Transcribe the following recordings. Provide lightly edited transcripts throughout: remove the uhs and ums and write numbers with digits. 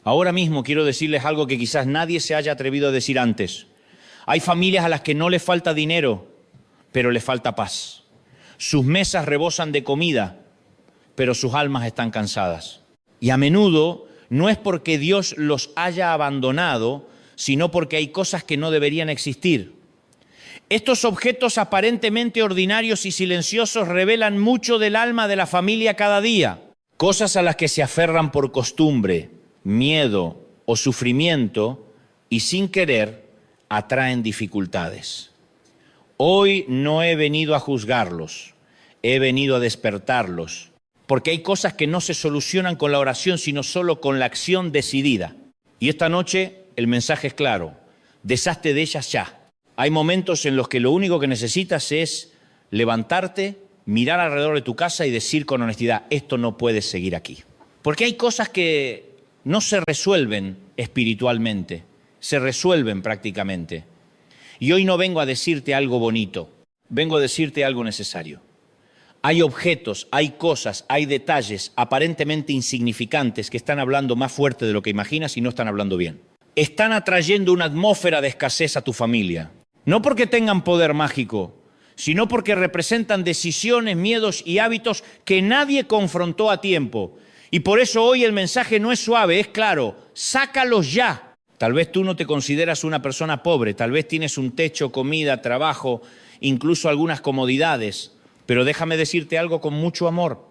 Ahora mismo quiero decirles algo que quizás nadie se haya atrevido a decir antes. Hay familias a las que no les falta dinero, pero les falta paz. Sus mesas rebosan de comida, pero sus almas están cansadas. Y a menudo no es porque Dios los haya abandonado, sino porque hay cosas que no deberían existir. Estos objetos aparentemente ordinarios y silenciosos revelan mucho del alma de la familia cada día. Cosas a las que se aferran por costumbre, miedo o sufrimiento y sin querer atraen dificultades. Hoy no he venido a juzgarlos, he venido a despertarlos, porque hay cosas que no se solucionan con la oración, sino solo con la acción decidida. Y esta noche el mensaje es claro, deshazte de ellas ya. Hay momentos en los que lo único que necesitas es levantarte, mirar alrededor de tu casa y decir con honestidad, esto no puede seguir aquí. Porque hay cosas que no se resuelven espiritualmente, se resuelven prácticamente. Y hoy no vengo a decirte algo bonito, vengo a decirte algo necesario. Hay objetos, hay cosas, hay detalles aparentemente insignificantes que están hablando más fuerte de lo que imaginas y no están hablando bien. Están atrayendo una atmósfera de escasez a tu familia. No porque tengan poder mágico, sino porque representan decisiones, miedos y hábitos que nadie confrontó a tiempo. Y por eso hoy el mensaje no es suave, es claro, sácalos ya. Tal vez tú no te consideras una persona pobre, tal vez tienes un techo, comida, trabajo, incluso algunas comodidades. Pero déjame decirte algo con mucho amor.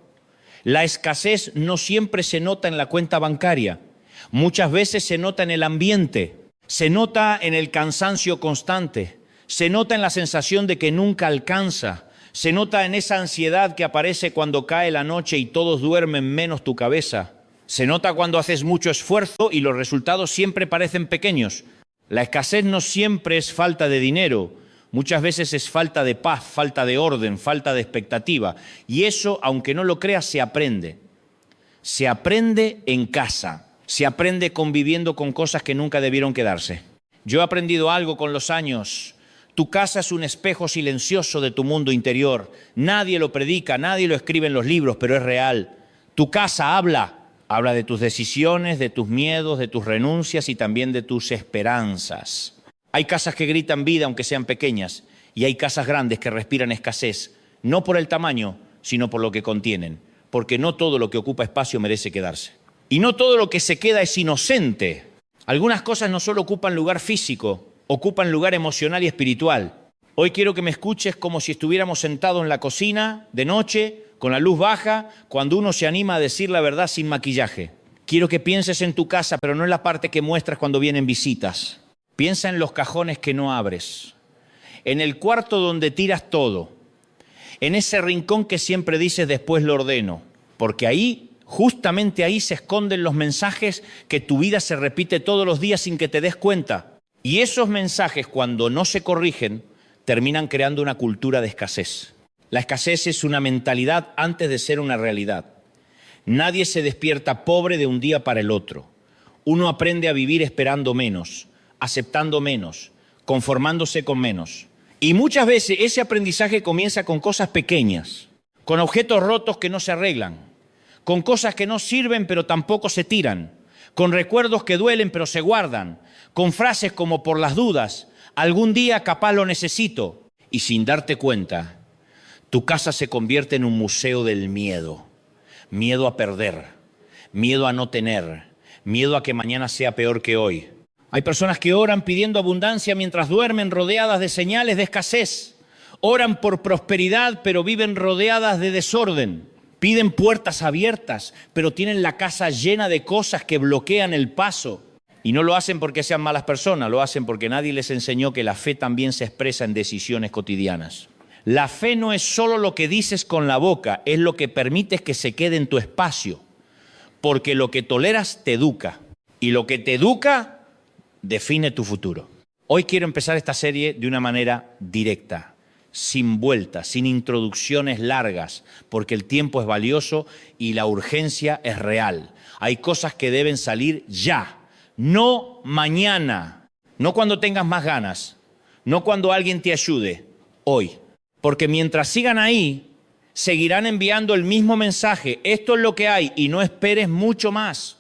La escasez no siempre se nota en la cuenta bancaria. Muchas veces se nota en el ambiente, se nota en el cansancio constante, se nota en la sensación de que nunca alcanza, se nota en esa ansiedad que aparece cuando cae la noche y todos duermen menos tu cabeza. Se nota cuando haces mucho esfuerzo y los resultados siempre parecen pequeños. La escasez no siempre es falta de dinero, muchas veces es falta de paz, falta de orden, falta de expectativa. Y eso, aunque no lo creas, se aprende. Se aprende en casa. Se aprende conviviendo con cosas que nunca debieron quedarse. Yo he aprendido algo con los años. Tu casa es un espejo silencioso de tu mundo interior. Nadie lo predica, nadie lo escribe en los libros, pero es real. Tu casa habla de tus decisiones, de tus miedos, de tus renuncias y también de tus esperanzas. Hay casas que gritan vida aunque sean pequeñas y hay casas grandes que respiran escasez, no por el tamaño, sino por lo que contienen, porque no todo lo que ocupa espacio merece quedarse. Y no todo lo que se queda es inocente. Algunas cosas no solo ocupan lugar físico, ocupan lugar emocional y espiritual. Hoy quiero que me escuches como si estuviéramos sentados en la cocina de noche, con la luz baja, cuando uno se anima a decir la verdad sin maquillaje. Quiero que pienses en tu casa, pero no en la parte que muestras cuando vienen visitas. Piensa en los cajones que no abres, en el cuarto donde tiras todo, en ese rincón que siempre dices después lo ordeno, porque ahí, justamente ahí se esconden los mensajes que tu vida se repite todos los días sin que te des cuenta. Y esos mensajes, cuando no se corrigen, terminan creando una cultura de escasez. La escasez es una mentalidad antes de ser una realidad. Nadie se despierta pobre de un día para el otro. Uno aprende a vivir esperando menos, aceptando menos, conformándose con menos. Y muchas veces ese aprendizaje comienza con cosas pequeñas, con objetos rotos que no se arreglan, con cosas que no sirven pero tampoco se tiran, con recuerdos que duelen pero se guardan, con frases como por las dudas, algún día capaz lo necesito. Y sin darte cuenta, tu casa se convierte en un museo del miedo. Miedo a perder, miedo a no tener, miedo a que mañana sea peor que hoy. Hay personas que oran pidiendo abundancia mientras duermen rodeadas de señales de escasez. Oran por prosperidad, pero viven rodeadas de desorden. Piden puertas abiertas, pero tienen la casa llena de cosas que bloquean el paso. Y no lo hacen porque sean malas personas, lo hacen porque nadie les enseñó que la fe también se expresa en decisiones cotidianas. La fe no es solo lo que dices con la boca, es lo que permites que se quede en tu espacio. Porque lo que toleras te educa. Y lo que te educa define tu futuro. Hoy quiero empezar esta serie de una manera directa, sin vueltas, sin introducciones largas, porque el tiempo es valioso y la urgencia es real. Hay cosas que deben salir ya, no mañana, no cuando tengas más ganas, no cuando alguien te ayude, hoy. Porque mientras sigan ahí, seguirán enviando el mismo mensaje, esto es lo que hay y no esperes mucho más.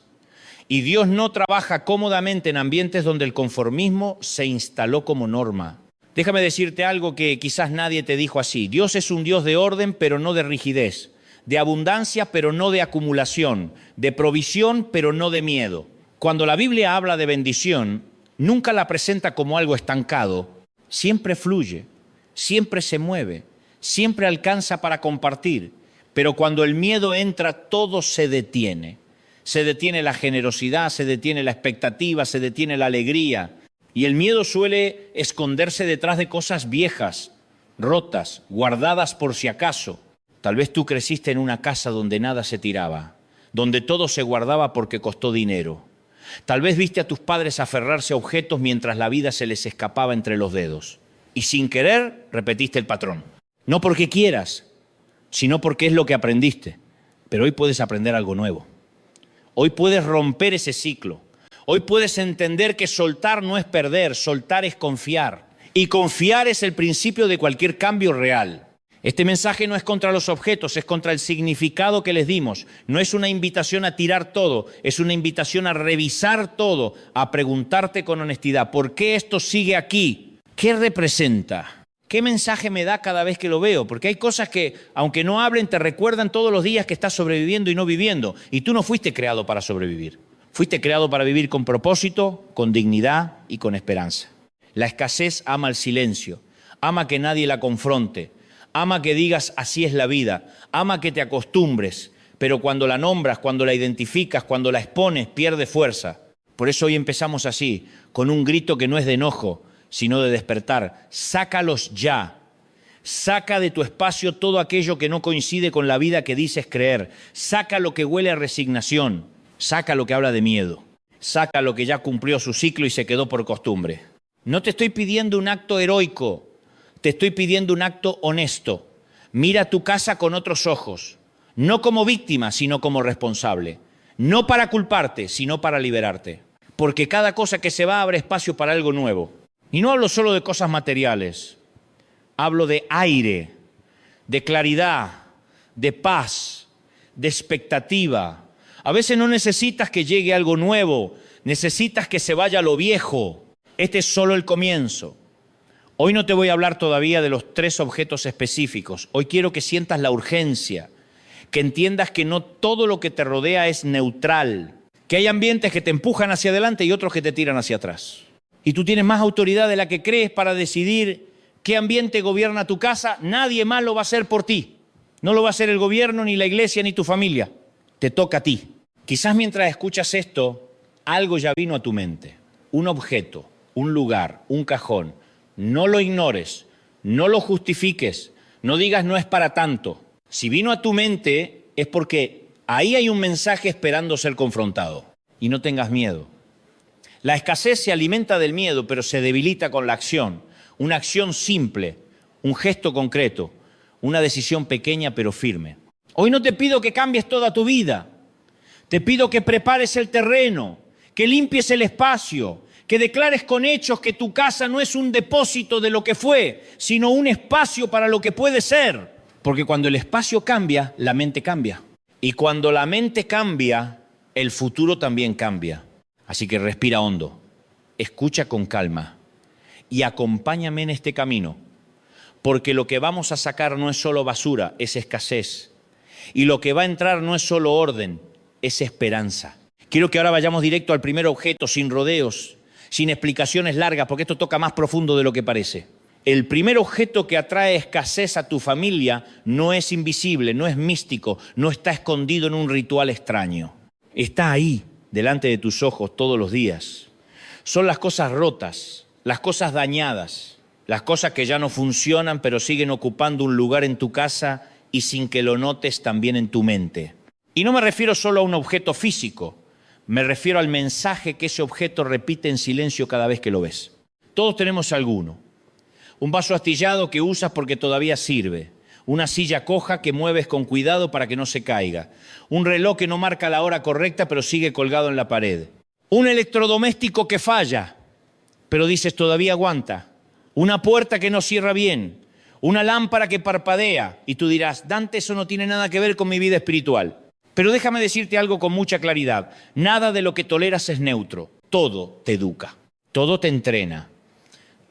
Y Dios no trabaja cómodamente en ambientes donde el conformismo se instaló como norma. Déjame decirte algo que quizás nadie te dijo así. Dios es un Dios de orden, pero no de rigidez, de abundancia, pero no de acumulación, de provisión, pero no de miedo. Cuando la Biblia habla de bendición, nunca la presenta como algo estancado. Siempre fluye, siempre se mueve, siempre alcanza para compartir. Pero cuando el miedo entra, todo se detiene. Se detiene la generosidad, se detiene la expectativa, se detiene la alegría. Y el miedo suele esconderse detrás de cosas viejas, rotas, guardadas por si acaso. Tal vez tú creciste en una casa donde nada se tiraba, donde todo se guardaba porque costó dinero. Tal vez viste a tus padres aferrarse a objetos mientras la vida se les escapaba entre los dedos. Y sin querer repetiste el patrón. No porque quieras, sino porque es lo que aprendiste. Pero hoy puedes aprender algo nuevo. Hoy puedes romper ese ciclo. Hoy puedes entender que soltar no es perder, soltar es confiar. Y confiar es el principio de cualquier cambio real. Este mensaje no es contra los objetos, es contra el significado que les dimos. No es una invitación a tirar todo, es una invitación a revisar todo, a preguntarte con honestidad, ¿por qué esto sigue aquí? ¿Qué representa? ¿Qué mensaje me da cada vez que lo veo? Porque hay cosas que, aunque no hablen, te recuerdan todos los días que estás sobreviviendo y no viviendo. Y tú no fuiste creado para sobrevivir. Fuiste creado para vivir con propósito, con dignidad y con esperanza. La escasez ama el silencio, ama que nadie la confronte, ama que digas así es la vida, ama que te acostumbres, pero cuando la nombras, cuando la identificas, cuando la expones, pierde fuerza. Por eso hoy empezamos así, con un grito que no es de enojo, sino de despertar. Sácalos ya. Saca de tu espacio todo aquello que no coincide con la vida que dices creer. Saca lo que huele a resignación. Saca lo que habla de miedo. Saca lo que ya cumplió su ciclo y se quedó por costumbre. No te estoy pidiendo un acto heroico, te estoy pidiendo un acto honesto. Mira tu casa con otros ojos, no como víctima, sino como responsable. No para culparte, sino para liberarte. Porque cada cosa que se va abre espacio para algo nuevo. Y no hablo solo de cosas materiales, hablo de aire, de claridad, de paz, de expectativa. A veces no necesitas que llegue algo nuevo, necesitas que se vaya lo viejo. Este es solo el comienzo. Hoy no te voy a hablar todavía de los 3 objetos específicos. Hoy quiero que sientas la urgencia, que entiendas que no todo lo que te rodea es neutral, que hay ambientes que te empujan hacia adelante y otros que te tiran hacia atrás. Y tú tienes más autoridad de la que crees para decidir qué ambiente gobierna tu casa. Nadie más lo va a hacer por ti. No lo va a hacer el gobierno, ni la iglesia, ni tu familia. Te toca a ti. Quizás mientras escuchas esto, algo ya vino a tu mente. Un objeto, un lugar, un cajón. No lo ignores, no lo justifiques, no digas no es para tanto. Si vino a tu mente es porque ahí hay un mensaje esperando ser confrontado. Y no tengas miedo. La escasez se alimenta del miedo, pero se debilita con la acción. Una acción simple, un gesto concreto, una decisión pequeña pero firme. Hoy no te pido que cambies toda tu vida. Te pido que prepares el terreno, que limpies el espacio, que declares con hechos que tu casa no es un depósito de lo que fue, sino un espacio para lo que puede ser. Porque cuando el espacio cambia, la mente cambia. Y cuando la mente cambia, el futuro también cambia. Así que respira hondo, escucha con calma y acompáñame en este camino. Porque lo que vamos a sacar no es solo basura, es escasez. Y lo que va a entrar no es solo orden, es esperanza. Quiero que ahora vayamos directo al primer objeto, sin rodeos, sin explicaciones largas, porque esto toca más profundo de lo que parece. El primer objeto que atrae escasez a tu familia no es invisible, no es místico, no está escondido en un ritual extraño. Está ahí, delante de tus ojos todos los días. Son las cosas rotas, las cosas dañadas, las cosas que ya no funcionan pero siguen ocupando un lugar en tu casa y sin que lo notes también en tu mente. Y no me refiero solo a un objeto físico, me refiero al mensaje que ese objeto repite en silencio cada vez que lo ves. Todos tenemos alguno. Un vaso astillado que usas porque todavía sirve. Una silla coja que mueves con cuidado para que no se caiga. Un reloj que no marca la hora correcta pero sigue colgado en la pared. Un electrodoméstico que falla, pero dices todavía aguanta. Una puerta que no cierra bien. Una lámpara que parpadea. Y tú dirás, Dante, eso no tiene nada que ver con mi vida espiritual. Pero déjame decirte algo con mucha claridad. Nada de lo que toleras es neutro. Todo te educa, todo te entrena,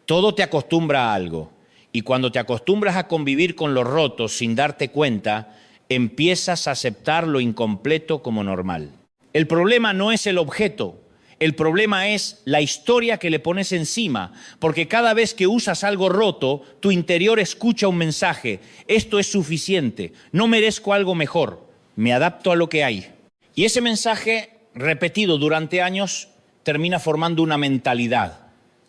todo te acostumbra a algo. Y cuando te acostumbras a convivir con lo roto sin darte cuenta, empiezas a aceptar lo incompleto como normal. El problema no es el objeto, el problema es la historia que le pones encima, porque cada vez que usas algo roto, tu interior escucha un mensaje: esto es suficiente, no merezco algo mejor, me adapto a lo que hay. Y ese mensaje, repetido durante años, termina formando una mentalidad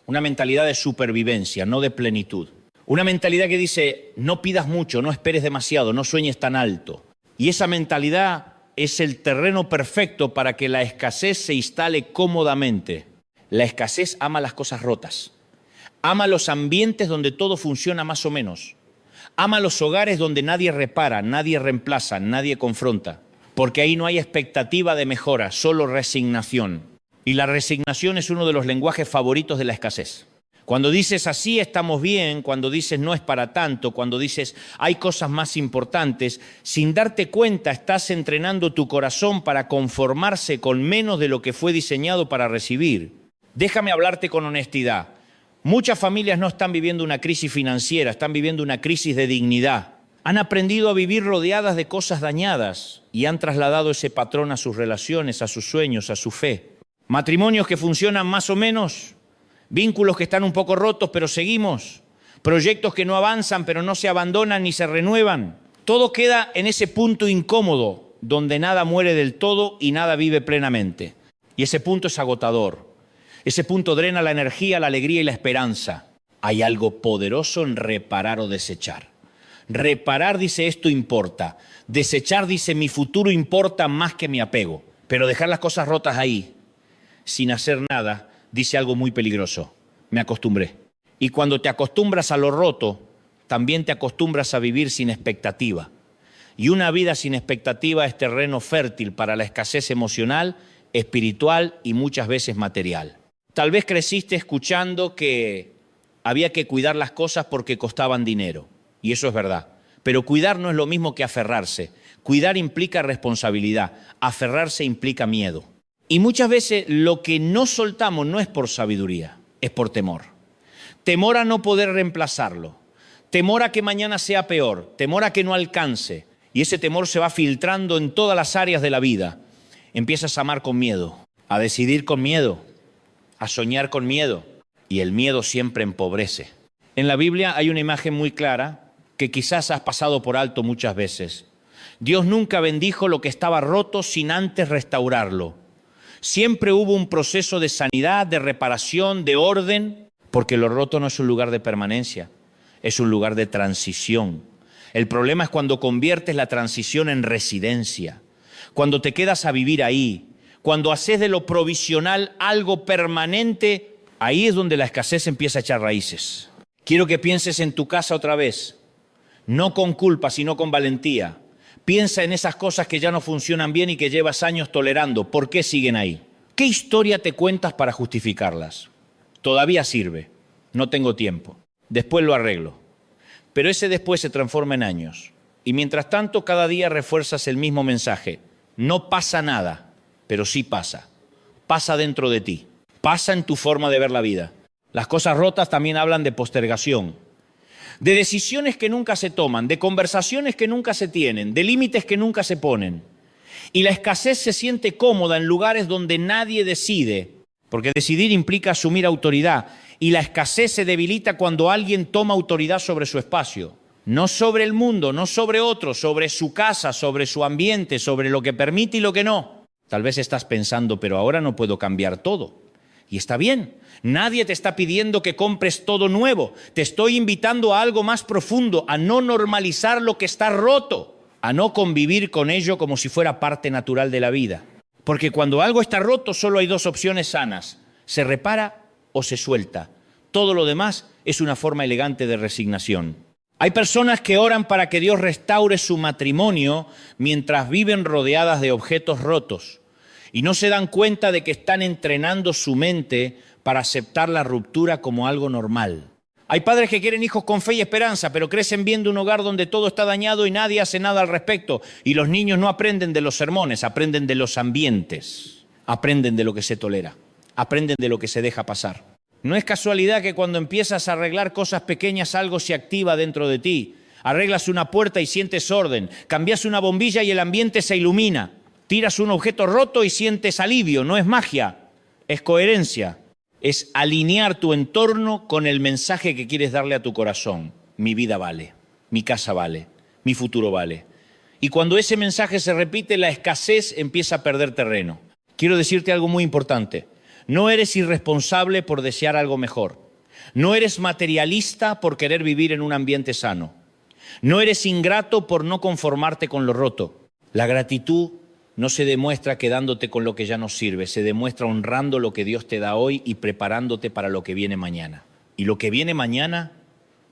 de supervivencia, no de plenitud. Una mentalidad que dice: no pidas mucho, no esperes demasiado, no sueñes tan alto. Y esa mentalidad es el terreno perfecto para que la escasez se instale cómodamente. La escasez ama las cosas rotas, ama los ambientes donde todo funciona más o menos, ama los hogares donde nadie repara, nadie reemplaza, nadie confronta, porque ahí no hay expectativa de mejora, solo resignación. Y la resignación es uno de los lenguajes favoritos de la escasez. Cuando dices así estamos bien, cuando dices no es para tanto, cuando dices hay cosas más importantes, sin darte cuenta estás entrenando tu corazón para conformarse con menos de lo que fue diseñado para recibir. Déjame hablarte con honestidad. Muchas familias no están viviendo una crisis financiera, están viviendo una crisis de dignidad. Han aprendido a vivir rodeadas de cosas dañadas y han trasladado ese patrón a sus relaciones, a sus sueños, a su fe. Matrimonios que funcionan más o menos, vínculos que están un poco rotos, pero seguimos. Proyectos que no avanzan, pero no se abandonan ni se renuevan. Todo queda en ese punto incómodo, donde nada muere del todo y nada vive plenamente. Y ese punto es agotador. Ese punto drena la energía, la alegría y la esperanza. Hay algo poderoso en reparar o desechar. Reparar dice esto importa. Desechar dice mi futuro importa más que mi apego. Pero dejar las cosas rotas ahí, sin hacer nada, dice algo muy peligroso: me acostumbré. Y cuando te acostumbras a lo roto, también te acostumbras a vivir sin expectativa. Y una vida sin expectativa es terreno fértil para la escasez emocional, espiritual y muchas veces material. Tal vez creciste escuchando que había que cuidar las cosas porque costaban dinero. Y eso es verdad. Pero cuidar no es lo mismo que aferrarse. Cuidar implica responsabilidad. Aferrarse implica miedo. Y muchas veces lo que no soltamos no es por sabiduría, es por temor. Temor a no poder reemplazarlo. Temor a que mañana sea peor. Temor a que no alcance. Y ese temor se va filtrando en todas las áreas de la vida. Empiezas a amar con miedo, a decidir con miedo, a soñar con miedo. Y el miedo siempre empobrece. En la Biblia hay una imagen muy clara que quizás has pasado por alto muchas veces. Dios nunca bendijo lo que estaba roto sin antes restaurarlo. Siempre hubo un proceso de sanidad, de reparación, de orden, porque lo roto no es un lugar de permanencia, es un lugar de transición. El problema es cuando conviertes la transición en residencia, cuando te quedas a vivir ahí, cuando haces de lo provisional algo permanente. Ahí es donde la escasez empieza a echar raíces. Quiero que pienses en tu casa otra vez, no con culpa, sino con valentía. Piensa en esas cosas que ya no funcionan bien y que llevas años tolerando. ¿Por qué siguen ahí? ¿Qué historia te cuentas para justificarlas? Todavía sirve. No tengo tiempo. Después lo arreglo. Pero ese después se transforma en años. Y mientras tanto, cada día refuerzas el mismo mensaje. No pasa nada, pero sí pasa. Pasa dentro de ti. Pasa en tu forma de ver la vida. Las cosas rotas también hablan de postergación, de decisiones que nunca se toman, de conversaciones que nunca se tienen, de límites que nunca se ponen. Y la escasez se siente cómoda en lugares donde nadie decide, porque decidir implica asumir autoridad. Y la escasez se debilita cuando alguien toma autoridad sobre su espacio. No sobre el mundo, no sobre otros, sobre su casa, sobre su ambiente, sobre lo que permite y lo que no. Tal vez estás pensando, pero ahora no puedo cambiar todo. Y está bien, nadie te está pidiendo que compres todo nuevo. Te estoy invitando a algo más profundo, a no normalizar lo que está roto, a no convivir con ello como si fuera parte natural de la vida. Porque cuando algo está roto solo hay dos opciones sanas: se repara o se suelta. Todo lo demás es una forma elegante de resignación. Hay personas que oran para que Dios restaure su matrimonio mientras viven rodeadas de objetos rotos. Y no se dan cuenta de que están entrenando su mente para aceptar la ruptura como algo normal. Hay padres que quieren hijos con fe y esperanza, pero crecen viendo un hogar donde todo está dañado y nadie hace nada al respecto. Y los niños no aprenden de los sermones, aprenden de los ambientes, aprenden de lo que se tolera, aprenden de lo que se deja pasar. No es casualidad que cuando empiezas a arreglar cosas pequeñas algo se activa dentro de ti. Arreglas una puerta y sientes orden, cambias una bombilla y el ambiente se ilumina. Tiras un objeto roto y sientes alivio, no es magia, es coherencia. Es alinear tu entorno con el mensaje que quieres darle a tu corazón. Mi vida vale, mi casa vale, mi futuro vale. Y cuando ese mensaje se repite, la escasez empieza a perder terreno. Quiero decirte algo muy importante. No eres irresponsable por desear algo mejor. No eres materialista por querer vivir en un ambiente sano. No eres ingrato por no conformarte con lo roto. La gratitud no se demuestra quedándote con lo que ya no sirve, se demuestra honrando lo que Dios te da hoy y preparándote para lo que viene mañana. Y lo que viene mañana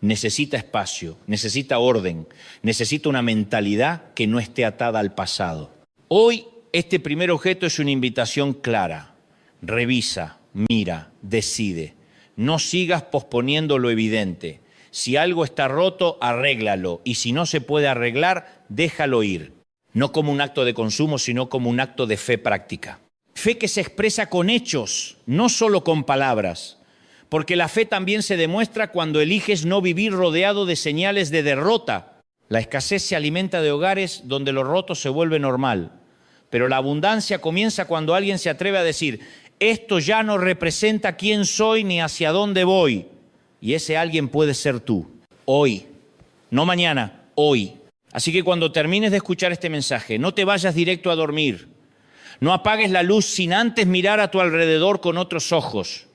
necesita espacio, necesita orden, necesita una mentalidad que no esté atada al pasado. Hoy este primer objeto es una invitación clara. Revisa, mira, decide. No sigas posponiendo lo evidente. Si algo está roto, arréglalo. Y si no se puede arreglar, déjalo ir. No como un acto de consumo, sino como un acto de fe práctica. Fe que se expresa con hechos, no solo con palabras. Porque la fe también se demuestra cuando eliges no vivir rodeado de señales de derrota. La escasez se alimenta de hogares donde lo roto se vuelve normal. Pero la abundancia comienza cuando alguien se atreve a decir, esto ya no representa quién soy ni hacia dónde voy. Y ese alguien puede ser tú, hoy, no mañana, hoy. Así que cuando termines de escuchar este mensaje, no te vayas directo a dormir. No apagues la luz sin antes mirar a tu alrededor con otros ojos.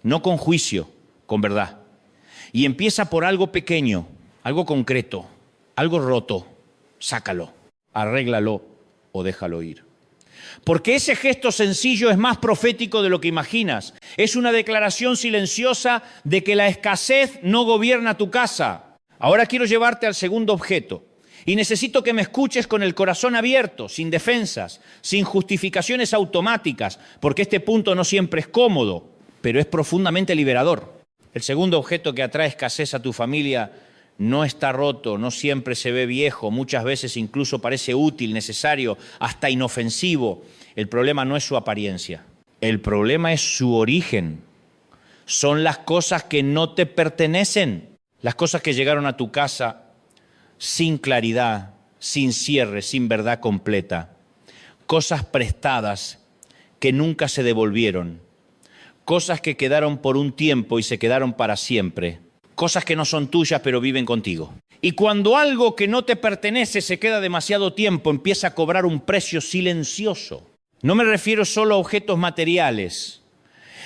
No con juicio, con verdad. Y empieza por algo pequeño, algo concreto, algo roto. Sácalo, arréglalo o déjalo ir. Porque ese gesto sencillo es más profético de lo que imaginas. Es una declaración silenciosa de que la escasez no gobierna tu casa. Ahora quiero llevarte al segundo objeto. Y necesito que me escuches con el corazón abierto, sin defensas, sin justificaciones automáticas, porque este punto no siempre es cómodo, pero es profundamente liberador. El segundo objeto que atrae escasez a tu familia no está roto, no siempre se ve viejo, muchas veces incluso parece útil, necesario, hasta inofensivo. El problema no es su apariencia, el problema es su origen. Son las cosas que no te pertenecen, las cosas que llegaron a tu casa sin claridad, sin cierre, sin verdad completa. Cosas prestadas que nunca se devolvieron. Cosas que quedaron por un tiempo y se quedaron para siempre. Cosas que no son tuyas pero viven contigo. Y cuando algo que no te pertenece se queda demasiado tiempo, empieza a cobrar un precio silencioso. No me refiero solo a objetos materiales.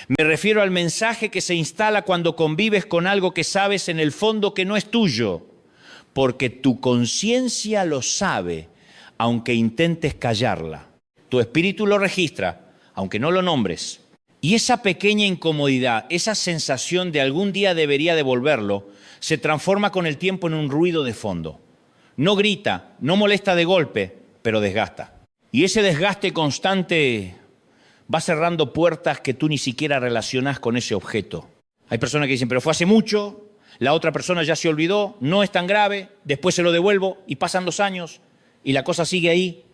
Me refiero al mensaje que se instala cuando convives con algo que sabes en el fondo que no es tuyo. Porque tu conciencia lo sabe, aunque intentes callarla. Tu espíritu lo registra, aunque no lo nombres. Y esa pequeña incomodidad, esa sensación de algún día debería devolverlo, se transforma con el tiempo en un ruido de fondo. No grita, no molesta de golpe, pero desgasta. Y ese desgaste constante va cerrando puertas que tú ni siquiera relacionas con ese objeto. Hay personas que dicen, pero fue hace mucho, la otra persona ya se olvidó, no es tan grave, después se lo devuelvo y pasan los años y la cosa sigue ahí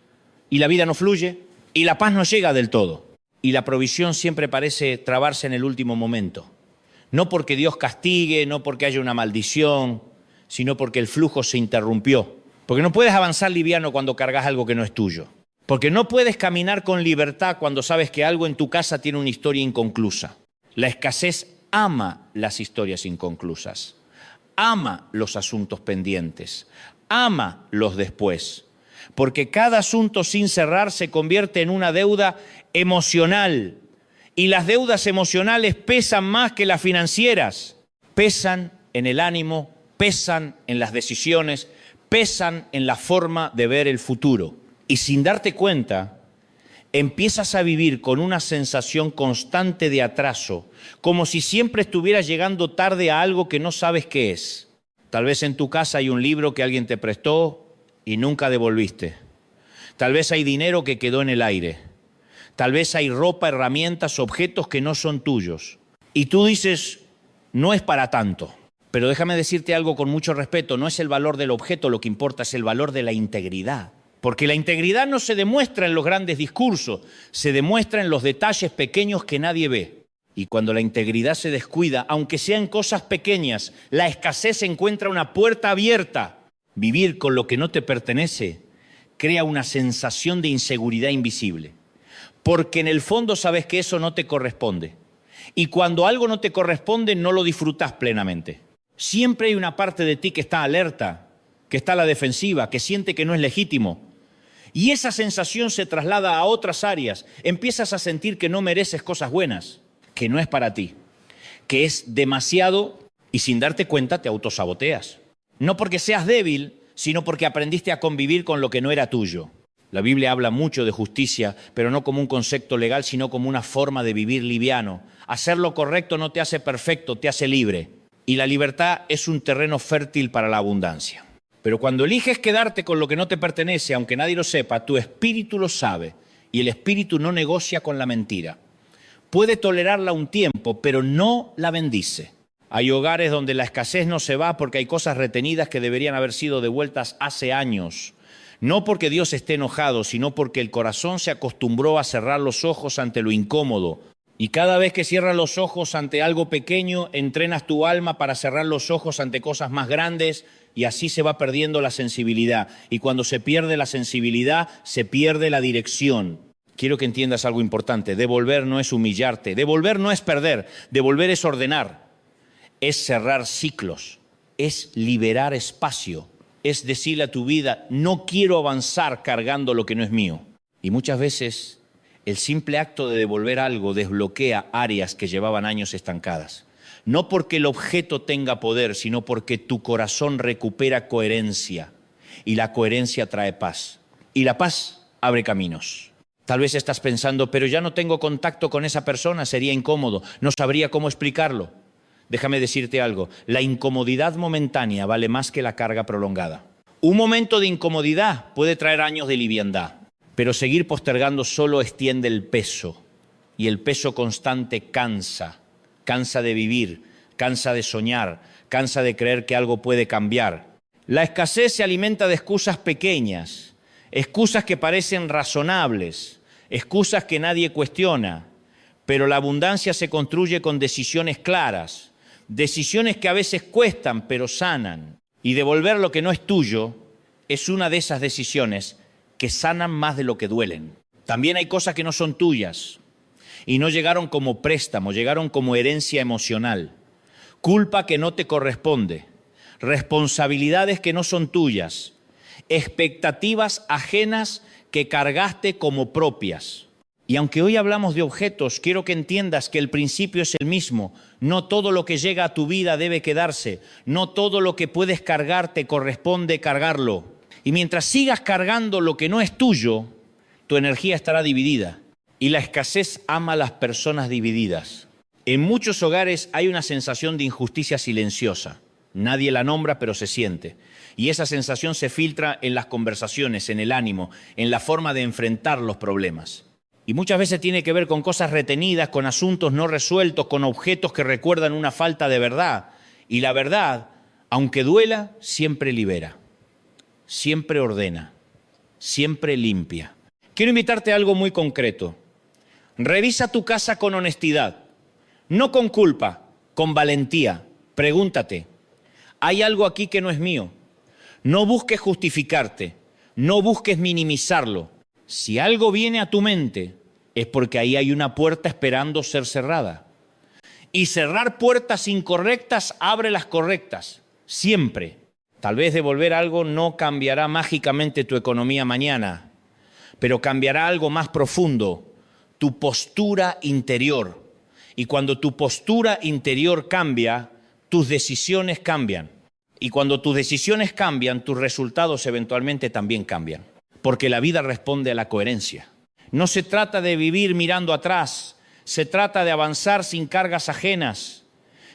y la vida no fluye y la paz no llega del todo. Y la provisión siempre parece trabarse en el último momento. No porque Dios castigue, no porque haya una maldición, sino porque el flujo se interrumpió. Porque no puedes avanzar liviano cuando cargas algo que no es tuyo. Porque no puedes caminar con libertad cuando sabes que algo en tu casa tiene una historia inconclusa. La escasez ama las historias inconclusas. Ama los asuntos pendientes. Ama los después. Porque cada asunto sin cerrar se convierte en una deuda emocional. Y las deudas emocionales pesan más que las financieras. Pesan en el ánimo, pesan en las decisiones, pesan en la forma de ver el futuro. Y sin darte cuenta, empiezas a vivir con una sensación constante de atraso, como si siempre estuvieras llegando tarde a algo que no sabes qué es. Tal vez en tu casa hay un libro que alguien te prestó y nunca devolviste. Tal vez hay dinero que quedó en el aire. Tal vez hay ropa, herramientas, objetos que no son tuyos. Y tú dices, no es para tanto. Pero déjame decirte algo con mucho respeto, no es el valor del objeto lo que importa, es el valor de la integridad. Porque la integridad no se demuestra en los grandes discursos, se demuestra en los detalles pequeños que nadie ve. Y cuando la integridad se descuida, aunque sean cosas pequeñas, la escasez encuentra una puerta abierta. Vivir con lo que no te pertenece crea una sensación de inseguridad invisible. Porque en el fondo sabes que eso no te corresponde. Y cuando algo no te corresponde, no lo disfrutas plenamente. Siempre hay una parte de ti que está alerta, que está a la defensiva, que siente que no es legítimo. Y esa sensación se traslada a otras áreas. Empiezas a sentir que no mereces cosas buenas, que no es para ti, que es demasiado y sin darte cuenta te autosaboteas. No porque seas débil, sino porque aprendiste a convivir con lo que no era tuyo. La Biblia habla mucho de justicia, pero no como un concepto legal, sino como una forma de vivir liviano. Hacer lo correcto no te hace perfecto, te hace libre. Y la libertad es un terreno fértil para la abundancia. Pero cuando eliges quedarte con lo que no te pertenece, aunque nadie lo sepa, tu espíritu lo sabe y el espíritu no negocia con la mentira. Puede tolerarla un tiempo, pero no la bendice. Hay hogares donde la escasez no se va porque hay cosas retenidas que deberían haber sido devueltas hace años. No porque Dios esté enojado, sino porque el corazón se acostumbró a cerrar los ojos ante lo incómodo. Y cada vez que cierras los ojos ante algo pequeño, entrenas tu alma para cerrar los ojos ante cosas más grandes y así se va perdiendo la sensibilidad. Y cuando se pierde la sensibilidad, se pierde la dirección. Quiero que entiendas algo importante. Devolver no es humillarte, devolver no es perder, devolver es ordenar, es cerrar ciclos, es liberar espacio. Es decirle a tu vida, no quiero avanzar cargando lo que no es mío. Y muchas veces el simple acto de devolver algo desbloquea áreas que llevaban años estancadas. No porque el objeto tenga poder, sino porque tu corazón recupera coherencia. Y la coherencia trae paz. Y la paz abre caminos. Tal vez estás pensando, pero ya no tengo contacto con esa persona, sería incómodo, no sabría cómo explicarlo. Déjame decirte algo, la incomodidad momentánea vale más que la carga prolongada. Un momento de incomodidad puede traer años de liviandad, pero seguir postergando solo extiende el peso. Y el peso constante cansa, cansa de vivir, cansa de soñar, cansa de creer que algo puede cambiar. La escasez se alimenta de excusas pequeñas, excusas que parecen razonables, excusas que nadie cuestiona, pero la abundancia se construye con decisiones claras. Decisiones que a veces cuestan, pero sanan. Y devolver lo que no es tuyo es una de esas decisiones que sanan más de lo que duelen. También hay cosas que no son tuyas y no llegaron como préstamo, llegaron como herencia emocional. Culpa que no te corresponde, responsabilidades que no son tuyas, expectativas ajenas que cargaste como propias. Y aunque hoy hablamos de objetos, quiero que entiendas que el principio es el mismo. No todo lo que llega a tu vida debe quedarse. No todo lo que puedes cargar te corresponde cargarlo. Y mientras sigas cargando lo que no es tuyo, tu energía estará dividida. Y la escasez ama a las personas divididas. En muchos hogares hay una sensación de injusticia silenciosa. Nadie la nombra, pero se siente. Y esa sensación se filtra en las conversaciones, en el ánimo, en la forma de enfrentar los problemas. Y muchas veces tiene que ver con cosas retenidas, con asuntos no resueltos, con objetos que recuerdan una falta de verdad. Y la verdad, aunque duela, siempre libera, siempre ordena, siempre limpia. Quiero invitarte a algo muy concreto. Revisa tu casa con honestidad, no con culpa, con valentía. Pregúntate, ¿hay algo aquí que no es mío? No busques justificarte, no busques minimizarlo. Si algo viene a tu mente, es porque ahí hay una puerta esperando ser cerrada. Y cerrar puertas incorrectas abre las correctas, siempre. Tal vez devolver algo no cambiará mágicamente tu economía mañana, pero cambiará algo más profundo, tu postura interior. Y cuando tu postura interior cambia, tus decisiones cambian. Y cuando tus decisiones cambian, tus resultados eventualmente también cambian. Porque la vida responde a la coherencia. No se trata de vivir mirando atrás, se trata de avanzar sin cargas ajenas.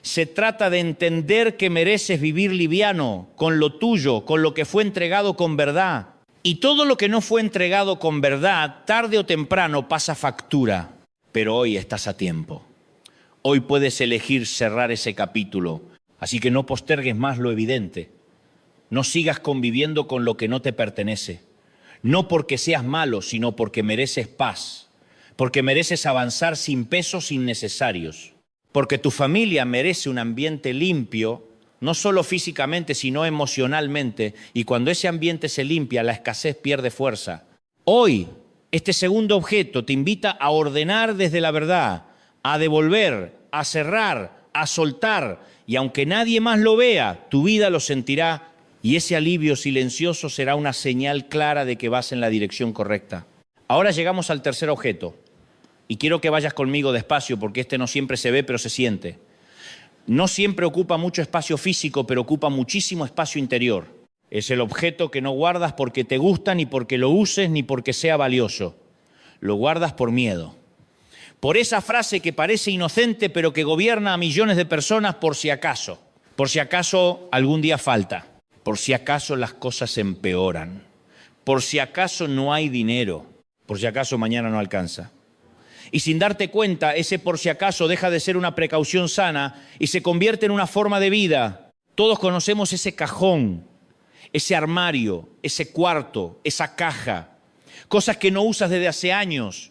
Se trata de entender que mereces vivir liviano, con lo tuyo, con lo que fue entregado con verdad. Y todo lo que no fue entregado con verdad, tarde o temprano pasa factura. Pero hoy estás a tiempo. Hoy puedes elegir cerrar ese capítulo. Así que no postergues más lo evidente. No sigas conviviendo con lo que no te pertenece. No porque seas malo, sino porque mereces paz. Porque mereces avanzar sin pesos innecesarios. Porque tu familia merece un ambiente limpio, no solo físicamente, sino emocionalmente. Y cuando ese ambiente se limpia, la escasez pierde fuerza. Hoy, este segundo objeto te invita a ordenar desde la verdad, a devolver, a cerrar, a soltar. Y aunque nadie más lo vea, tu vida lo sentirá. Y ese alivio silencioso será una señal clara de que vas en la dirección correcta. Ahora llegamos al tercer objeto. Y quiero que vayas conmigo despacio, porque este no siempre se ve, pero se siente. No siempre ocupa mucho espacio físico, pero ocupa muchísimo espacio interior. Es el objeto que no guardas porque te gusta, ni porque lo uses, ni porque sea valioso. Lo guardas por miedo. Por esa frase que parece inocente, pero que gobierna a millones de personas por si acaso. Por si acaso algún día falta. Por si acaso las cosas empeoran. Por si acaso no hay dinero. Por si acaso mañana no alcanza. Y sin darte cuenta, ese por si acaso deja de ser una precaución sana y se convierte en una forma de vida. Todos conocemos ese cajón, ese armario, ese cuarto, esa caja. Cosas que no usas desde hace años,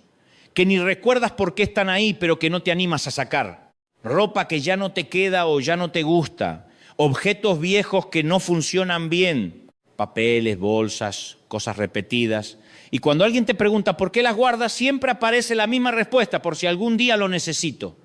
que ni recuerdas por qué están ahí, pero que no te animas a sacar. Ropa que ya no te queda o ya no te gusta. Objetos viejos que no funcionan bien. Papeles, bolsas, cosas repetidas. Y cuando alguien te pregunta por qué las guardas, siempre aparece la misma respuesta, por si algún día lo necesito.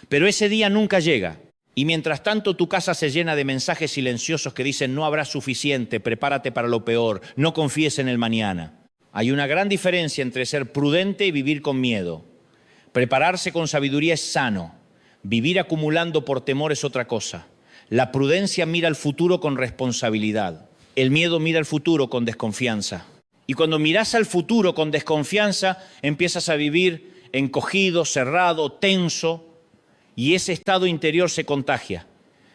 Pero ese día nunca llega. Y mientras tanto tu casa se llena de mensajes silenciosos que dicen no habrá suficiente, prepárate para lo peor, no confíes en el mañana. Hay una gran diferencia entre ser prudente y vivir con miedo. Prepararse con sabiduría es sano. Vivir acumulando por temor es otra cosa. La prudencia mira al futuro con responsabilidad. El miedo mira al futuro con desconfianza. Y cuando miras al futuro con desconfianza, empiezas a vivir encogido, cerrado, tenso, y ese estado interior se contagia.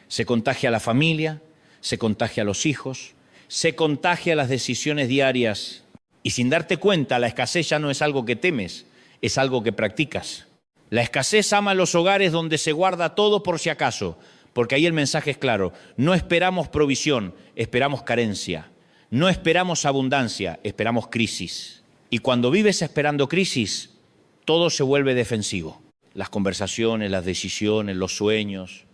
Se contagia a la familia, se contagia a los hijos, se contagia a las decisiones diarias. Y sin darte cuenta, la escasez ya no es algo que temes, es algo que practicas. La escasez ama los hogares donde se guarda todo por si acaso, porque ahí el mensaje es claro. No esperamos provisión, esperamos carencia. No esperamos abundancia, esperamos crisis. Y cuando vives esperando crisis, todo se vuelve defensivo. Las conversaciones, las decisiones, los sueños.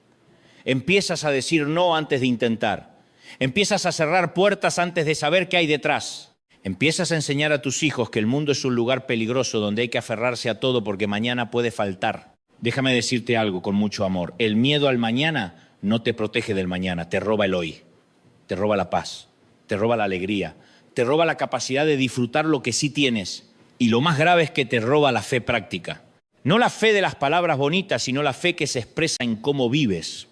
Empiezas a decir no antes de intentar. Empiezas a cerrar puertas antes de saber qué hay detrás. Empiezas a enseñar a tus hijos que el mundo es un lugar peligroso donde hay que aferrarse a todo porque mañana puede faltar. Déjame decirte algo con mucho amor. El miedo al mañana no te protege del mañana, te roba el hoy, te roba la paz. Te roba la alegría, te roba la capacidad de disfrutar lo que sí tienes. Y lo más grave es que te roba la fe práctica. No la fe de las palabras bonitas, sino la fe que se expresa en cómo vives.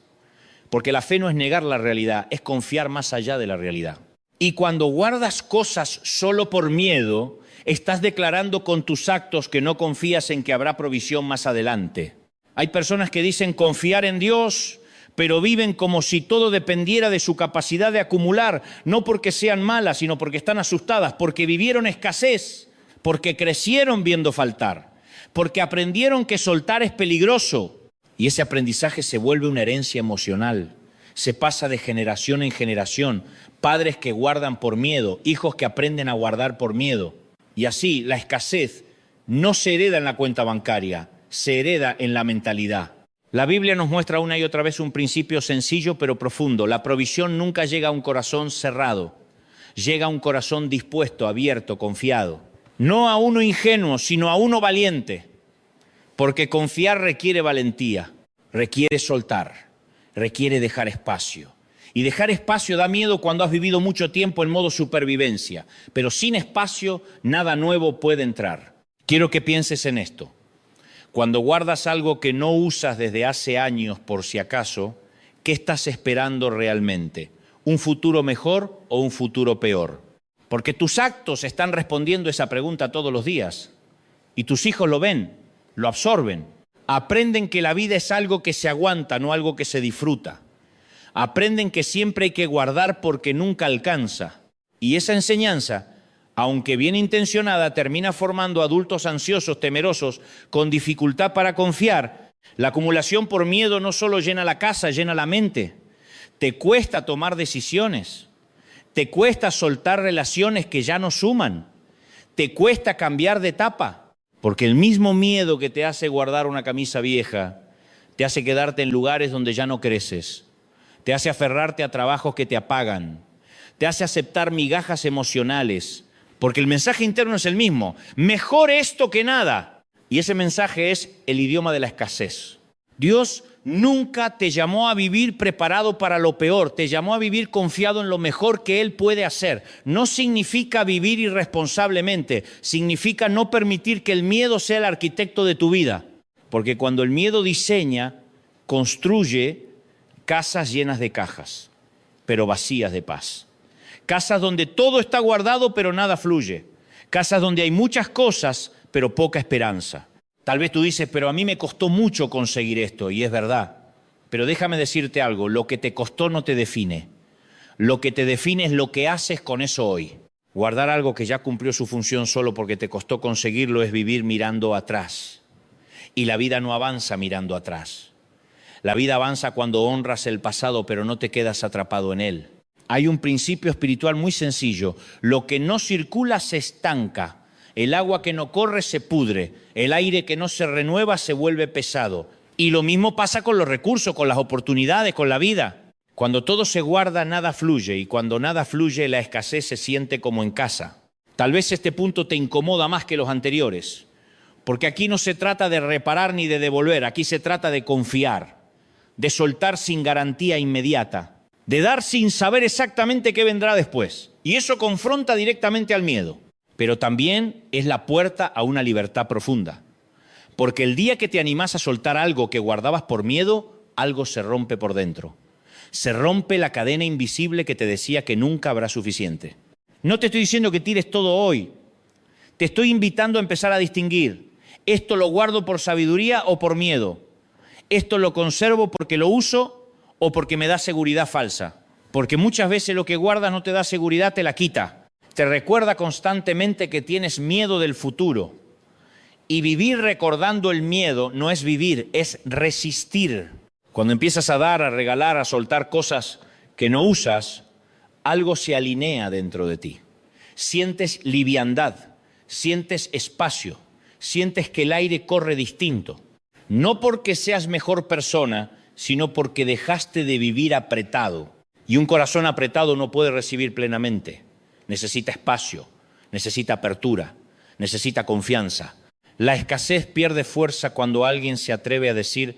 Porque la fe no es negar la realidad, es confiar más allá de la realidad. Y cuando guardas cosas solo por miedo, estás declarando con tus actos que no confías en que habrá provisión más adelante. Hay personas que dicen confiar en Dios, pero viven como si todo dependiera de su capacidad de acumular, no porque sean malas, sino porque están asustadas, porque vivieron escasez, porque crecieron viendo faltar, porque aprendieron que soltar es peligroso. Y ese aprendizaje se vuelve una herencia emocional, se pasa de generación en generación, padres que guardan por miedo, hijos que aprenden a guardar por miedo. Y así la escasez no se hereda en la cuenta bancaria, se hereda en la mentalidad. La Biblia nos muestra una y otra vez un principio sencillo pero profundo. La provisión nunca llega a un corazón cerrado, llega a un corazón dispuesto, abierto, confiado. No a uno ingenuo, sino a uno valiente. Porque confiar requiere valentía, requiere soltar, requiere dejar espacio. Y dejar espacio da miedo cuando has vivido mucho tiempo en modo supervivencia. Pero sin espacio, nada nuevo puede entrar. Quiero que pienses en esto. Cuando guardas algo que no usas desde hace años por si acaso, ¿qué estás esperando realmente? ¿Un futuro mejor o un futuro peor? Porque tus actos están respondiendo esa pregunta todos los días. Y tus hijos lo ven, lo absorben. Aprenden que la vida es algo que se aguanta, no algo que se disfruta. Aprenden que siempre hay que guardar porque nunca alcanza. Y esa enseñanza, aunque bien intencionada, termina formando adultos ansiosos, temerosos, con dificultad para confiar. La acumulación por miedo no solo llena la casa, llena la mente. te cuesta tomar decisiones, te cuesta soltar relaciones que ya no suman, te cuesta cambiar de etapa, porque el mismo miedo que te hace guardar una camisa vieja, te hace quedarte en lugares donde ya no creces, te hace aferrarte a trabajos que te apagan, te hace aceptar migajas emocionales, porque el mensaje interno es el mismo, mejor esto que nada. Y ese mensaje es el idioma de la escasez. Dios nunca te llamó a vivir preparado para lo peor, te llamó a vivir confiado en lo mejor que Él puede hacer. No significa vivir irresponsablemente, significa no permitir que el miedo sea el arquitecto de tu vida. Porque cuando el miedo diseña, construye casas llenas de cajas, pero vacías de paz. Casas donde todo está guardado, pero nada fluye. Casas donde hay muchas cosas, pero poca esperanza. Tal vez tú dices, pero a mí me costó mucho conseguir esto, y es verdad. Pero déjame decirte algo, lo que te costó no te define. Lo que te define es lo que haces con eso hoy. Guardar algo que ya cumplió su función solo porque te costó conseguirlo es vivir mirando atrás. Y la vida no avanza mirando atrás. La vida avanza cuando honras el pasado, pero no te quedas atrapado en él. Hay un principio espiritual muy sencillo. Lo que no circula se estanca. El agua que no corre se pudre. El aire que no se renueva se vuelve pesado. Y lo mismo pasa con los recursos, con las oportunidades, con la vida. Cuando todo se guarda, nada fluye. Y cuando nada fluye, la escasez se siente como en casa. Tal vez este punto te incomoda más que los anteriores. Porque aquí no se trata de reparar ni de devolver. Aquí se trata de confiar. De soltar sin garantía inmediata. De dar sin saber exactamente qué vendrá después. Y eso confronta directamente al miedo. Pero también es la puerta a una libertad profunda. Porque el día que te animás a soltar algo que guardabas por miedo, algo se rompe por dentro. Se rompe la cadena invisible que te decía que nunca habrá suficiente. No te estoy diciendo que tires todo hoy. Te estoy invitando a empezar a distinguir. ¿Esto lo guardo por sabiduría o por miedo? ¿Esto lo conservo porque lo uso o porque me da seguridad falsa? Porque muchas veces lo que guardas no te da seguridad, te la quita. Te recuerda constantemente que tienes miedo del futuro. Y vivir recordando el miedo no es vivir, es resistir. Cuando empiezas a dar, a regalar, a soltar cosas que no usas, algo se alinea dentro de ti. Sientes liviandad, sientes espacio, sientes que el aire corre distinto. No porque seas mejor persona, sino porque dejaste de vivir apretado. Y un corazón apretado no puede recibir plenamente. Necesita espacio, necesita apertura, necesita confianza. La escasez pierde fuerza cuando alguien se atreve a decir,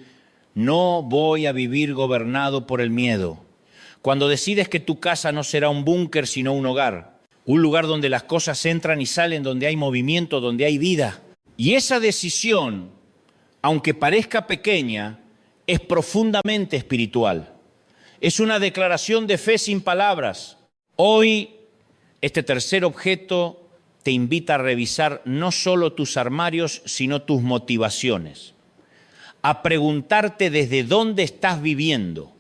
no voy a vivir gobernado por el miedo. Cuando decides que tu casa no será un búnker, sino un hogar. Un lugar donde las cosas entran y salen, donde hay movimiento, donde hay vida. Y esa decisión, aunque parezca pequeña, es profundamente espiritual. Es una declaración de fe sin palabras. Hoy, este tercer objeto te invita a revisar no solo tus armarios, sino tus motivaciones. A preguntarte desde dónde estás viviendo,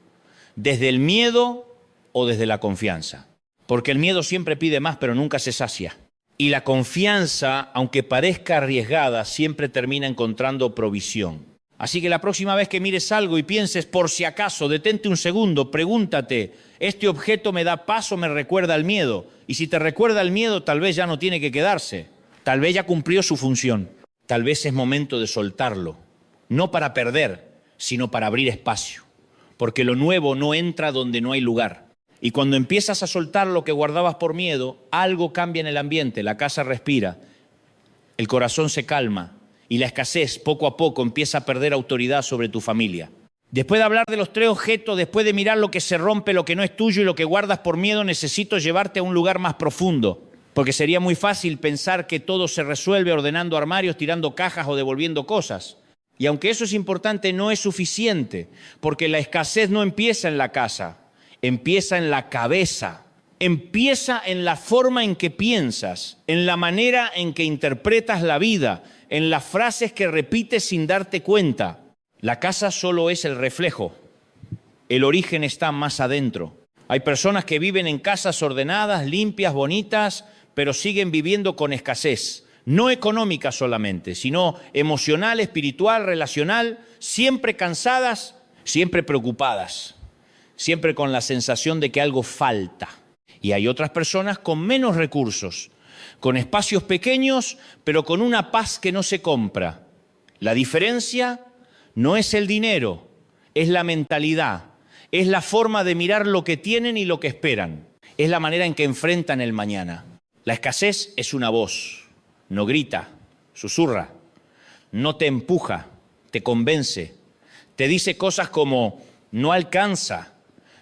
desde el miedo o desde la confianza. Porque el miedo siempre pide más, pero nunca se sacia. Y la confianza, aunque parezca arriesgada, siempre termina encontrando provisión. Así que la próxima vez que mires algo y pienses, por si acaso, detente un segundo, pregúntate, ¿este objeto me da paz o me recuerda al miedo? Y si te recuerda al miedo, tal vez ya no tiene que quedarse. Tal vez ya cumplió su función. Tal vez es momento de soltarlo. No para perder, sino para abrir espacio. Porque lo nuevo no entra donde no hay lugar. Y cuando empiezas a soltar lo que guardabas por miedo, algo cambia en el ambiente, la casa respira, el corazón se calma. Y la escasez poco a poco empieza a perder autoridad sobre tu familia. Después de hablar de los tres objetos, después de mirar lo que se rompe, lo que no es tuyo y lo que guardas por miedo, necesito llevarte a un lugar más profundo. Porque sería muy fácil pensar que todo se resuelve ordenando armarios, tirando cajas o devolviendo cosas. Y aunque eso es importante, no es suficiente. Porque la escasez no empieza en la casa, empieza en la cabeza. Empieza en la forma en que piensas, en la manera en que interpretas la vida, en las frases que repites sin darte cuenta. La casa solo es el reflejo. El origen está más adentro. Hay personas que viven en casas ordenadas, limpias, bonitas, pero siguen viviendo con escasez. No económica solamente, sino emocional, espiritual, relacional, siempre cansadas, siempre preocupadas. siempre con la sensación de que algo falta. Y hay otras personas con menos recursos, con espacios pequeños, pero con una paz que no se compra. La diferencia no es el dinero, es la mentalidad, es la forma de mirar lo que tienen y lo que esperan, es la manera en que enfrentan el mañana. La escasez es una voz, no grita, susurra, no te empuja, te convence, te dice cosas como no alcanza,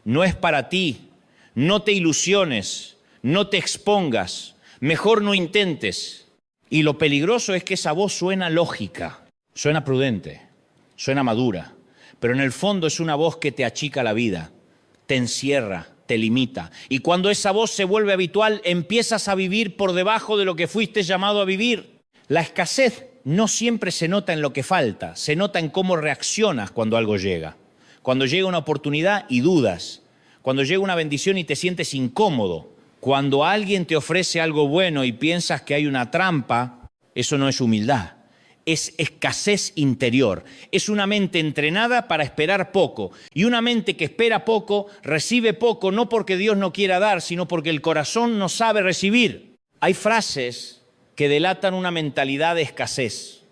no es para ti, no te ilusiones, no te expongas, mejor no intentes. Y lo peligroso es que esa voz suena lógica, suena prudente, suena madura, pero en el fondo es una voz que te achica la vida, te encierra, te limita. Y cuando esa voz se vuelve habitual, empiezas a vivir por debajo de lo que fuiste llamado a vivir. La escasez no siempre se nota en lo que falta, se nota en cómo reaccionas cuando algo llega. Cuando llega una oportunidad y dudas, cuando llega una bendición y te sientes incómodo, cuando alguien te ofrece algo bueno y piensas que hay una trampa, eso no es humildad, es escasez interior. Es una mente entrenada para esperar poco. Y una mente que espera poco, recibe poco, no porque Dios no quiera dar, sino porque el corazón no sabe recibir. Hay frases que delatan una mentalidad de escasez.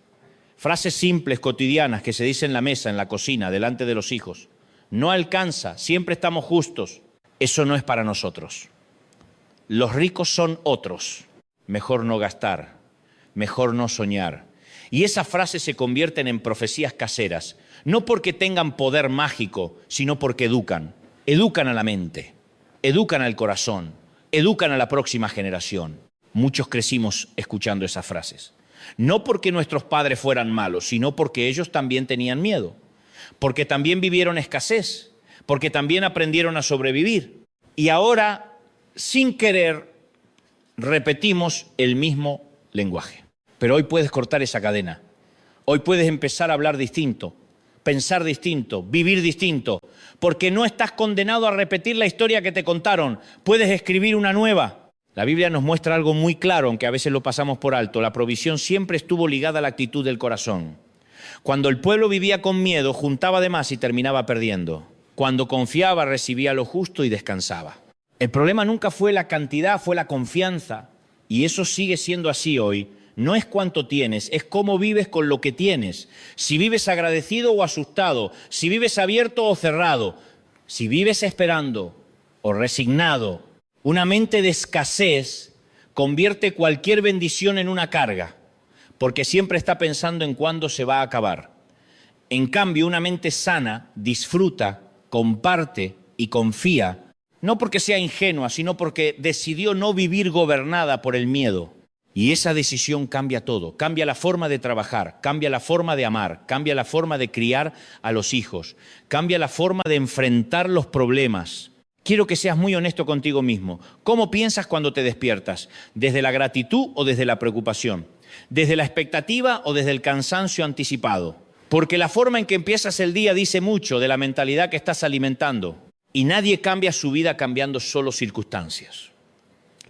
Frases simples, cotidianas, que se dicen en la mesa, en la cocina, delante de los hijos. No alcanza, siempre estamos justos. Eso no es para nosotros. Los ricos son otros. Mejor no gastar, mejor no soñar. Y esas frases se convierten en profecías caseras, no porque tengan poder mágico, sino porque educan. Educan a la mente, educan al corazón, educan a la próxima generación. Muchos crecimos escuchando esas frases. No porque nuestros padres fueran malos, sino porque ellos también tenían miedo. Porque también vivieron escasez, porque también aprendieron a sobrevivir. Y ahora, sin querer, repetimos el mismo lenguaje. Pero hoy puedes cortar esa cadena. Hoy puedes empezar a hablar distinto, pensar distinto, vivir distinto, porque no estás condenado a repetir la historia que te contaron. Puedes escribir una nueva. La Biblia nos muestra algo muy claro, aunque a veces lo pasamos por alto. La provisión siempre estuvo ligada a la actitud del corazón. Cuando el pueblo vivía con miedo, juntaba de más y terminaba perdiendo. Cuando confiaba, recibía lo justo y descansaba. El problema nunca fue la cantidad, fue la confianza. Y eso sigue siendo así hoy. No es cuánto tienes, es cómo vives con lo que tienes. Si vives agradecido o asustado, si vives abierto o cerrado, si vives esperando o resignado. Una mente de escasez convierte cualquier bendición en una carga, porque siempre está pensando en cuándo se va a acabar. En cambio, una mente sana disfruta, comparte y confía, no porque sea ingenua, sino porque decidió no vivir gobernada por el miedo. Y esa decisión cambia todo, cambia la forma de trabajar, cambia la forma de amar, cambia la forma de criar a los hijos, cambia la forma de enfrentar los problemas. Quiero que seas muy honesto contigo mismo. ¿Cómo piensas cuando te despiertas? ¿Desde la gratitud o desde la preocupación? ¿Desde la expectativa o desde el cansancio anticipado? Porque la forma en que empiezas el día dice mucho de la mentalidad que estás alimentando. Y nadie cambia su vida cambiando solo circunstancias.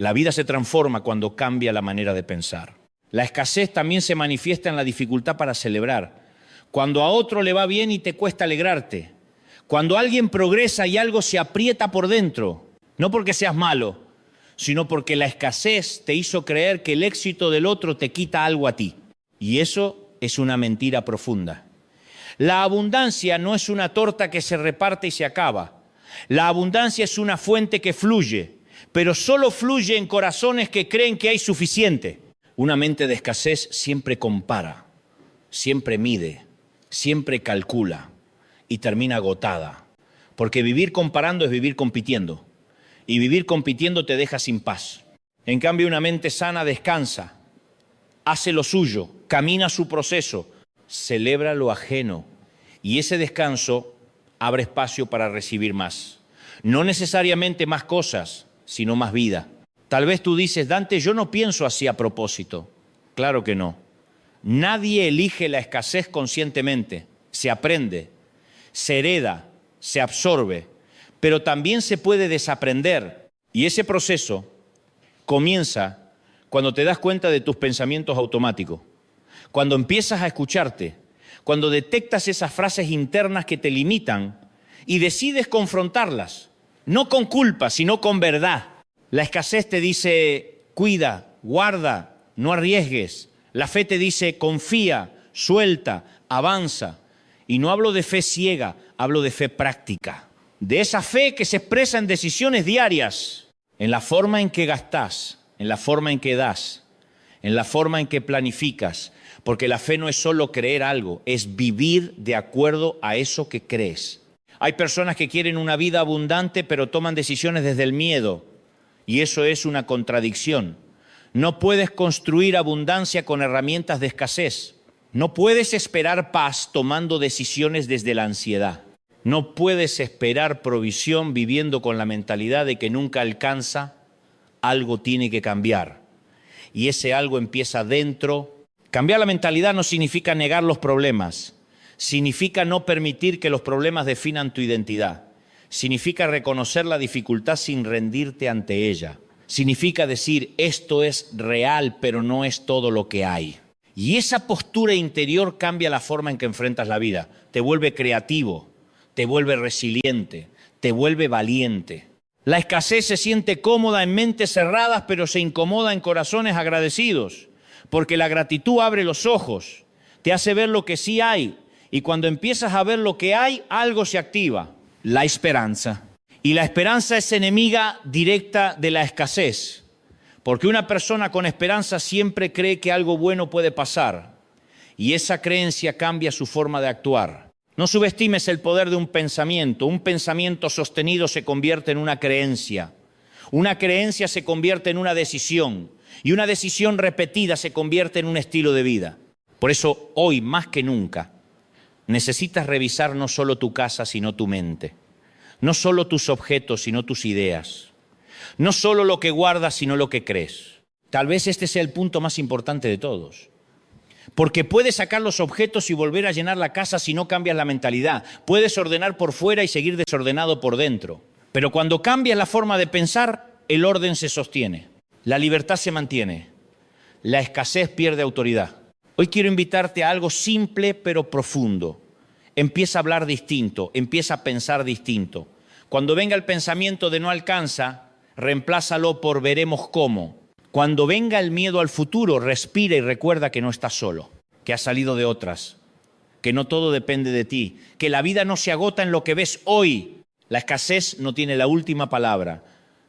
La vida se transforma cuando cambia la manera de pensar. La escasez también se manifiesta en la dificultad para celebrar. Cuando a otro le va bien y te cuesta alegrarte. Cuando alguien progresa y algo se aprieta por dentro. No porque seas malo, sino porque la escasez te hizo creer que el éxito del otro te quita algo a ti. Y eso es una mentira profunda. La abundancia no es una torta que se reparte y se acaba. La abundancia es una fuente que fluye, pero solo fluye en corazones que creen que hay suficiente. Una mente de escasez siempre compara, siempre mide, siempre calcula y termina agotada. Porque vivir comparando es vivir compitiendo. Y vivir compitiendo te deja sin paz. En cambio, una mente sana descansa, hace lo suyo, camina su proceso, celebra lo ajeno. Y ese descanso abre espacio para recibir más. No necesariamente más cosas, sino más vida. Tal vez tú dices, Dante, yo no pienso así a propósito. Claro que no. Nadie elige la escasez conscientemente. Se aprende, se hereda, se absorbe, pero también se puede desaprender. Y ese proceso comienza cuando te das cuenta de tus pensamientos automáticos, cuando empiezas a escucharte, cuando detectas esas frases internas que te limitan y decides confrontarlas, no con culpa, sino con verdad. La escasez te dice, cuida, guarda, no arriesgues. La fe te dice, confía, suelta, avanza. Y no hablo de fe ciega, hablo de fe práctica. De esa fe que se expresa en decisiones diarias, en la forma en que gastás, en la forma en que das, en la forma en que planificas. Porque la fe no es solo creer algo, es vivir de acuerdo a eso que crees. Hay personas que quieren una vida abundante, pero toman decisiones desde el miedo. Y eso es una contradicción. No puedes construir abundancia con herramientas de escasez. No puedes esperar paz tomando decisiones desde la ansiedad. No puedes esperar provisión viviendo con la mentalidad de que nunca alcanza. Algo tiene que cambiar. Y ese algo empieza dentro. Cambiar la mentalidad no significa negar los problemas. Significa no permitir que los problemas definan tu identidad. Significa reconocer la dificultad sin rendirte ante ella. Significa decir, esto es real, pero no es todo lo que hay. Y esa postura interior cambia la forma en que enfrentas la vida. Te vuelve creativo, te vuelve resiliente, te vuelve valiente. La escasez se siente cómoda en mentes cerradas, pero se incomoda en corazones agradecidos. Porque la gratitud abre los ojos, te hace ver lo que sí hay. Y cuando empiezas a ver lo que hay, algo se activa. La esperanza. Y la esperanza es enemiga directa de la escasez. Porque una persona con esperanza siempre cree que algo bueno puede pasar. Y esa creencia cambia su forma de actuar. No subestimes el poder de un pensamiento. Un pensamiento sostenido se convierte en una creencia. Una creencia se convierte en una decisión. Y una decisión repetida se convierte en un estilo de vida. Por eso, hoy más que nunca, necesitas revisar no solo tu casa, sino tu mente. No solo tus objetos, sino tus ideas. No solo lo que guardas, sino lo que crees. Tal vez este sea el punto más importante de todos. Porque puedes sacar los objetos y volver a llenar la casa si no cambias la mentalidad. Puedes ordenar por fuera y seguir desordenado por dentro. Pero cuando cambias la forma de pensar, el orden se sostiene. La libertad se mantiene. La escasez pierde autoridad. Hoy quiero invitarte a algo simple pero profundo. Empieza a hablar distinto, empieza a pensar distinto. Cuando venga el pensamiento de no alcanza, reemplázalo por veremos cómo. Cuando venga el miedo al futuro, respira y recuerda que no estás solo, que has salido de otras, que no todo depende de ti, que la vida no se agota en lo que ves hoy. La escasez no tiene la última palabra.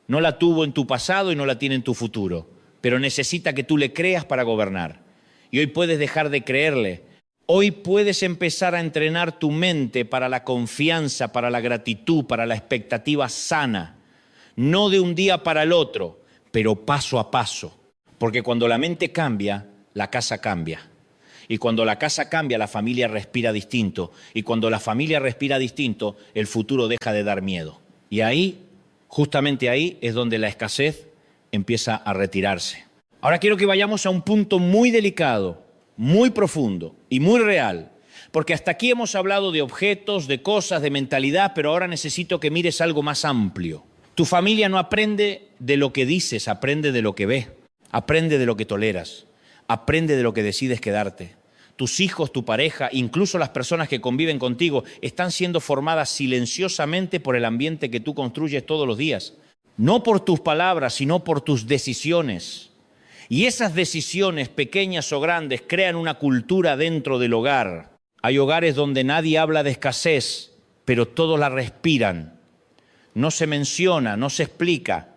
No la tuvo en tu pasado y no la tiene en tu futuro, pero necesita que tú le creas para gobernar. Y hoy puedes dejar de creerle. Hoy puedes empezar a entrenar tu mente para la confianza, para la gratitud, para la expectativa sana. No de un día para el otro, pero paso a paso. Porque cuando la mente cambia, la casa cambia. Y cuando la casa cambia, la familia respira distinto. Y cuando la familia respira distinto, el futuro deja de dar miedo. Y ahí, justamente ahí, es donde la escasez empieza a retirarse. Ahora quiero que vayamos a un punto muy delicado, muy profundo y muy real. Porque hasta aquí hemos hablado de objetos, de cosas, de mentalidad, pero ahora necesito que mires algo más amplio. Tu familia no aprende de lo que dices, aprende de lo que ve. Aprende de lo que toleras. Aprende de lo que decides quedarte. Tus hijos, tu pareja, incluso las personas que conviven contigo, están siendo formadas silenciosamente por el ambiente que tú construyes todos los días. No por tus palabras, sino por tus decisiones. Y esas decisiones, pequeñas o grandes, crean una cultura dentro del hogar. Hay hogares donde nadie habla de escasez, pero todos la respiran. No se menciona, no se explica,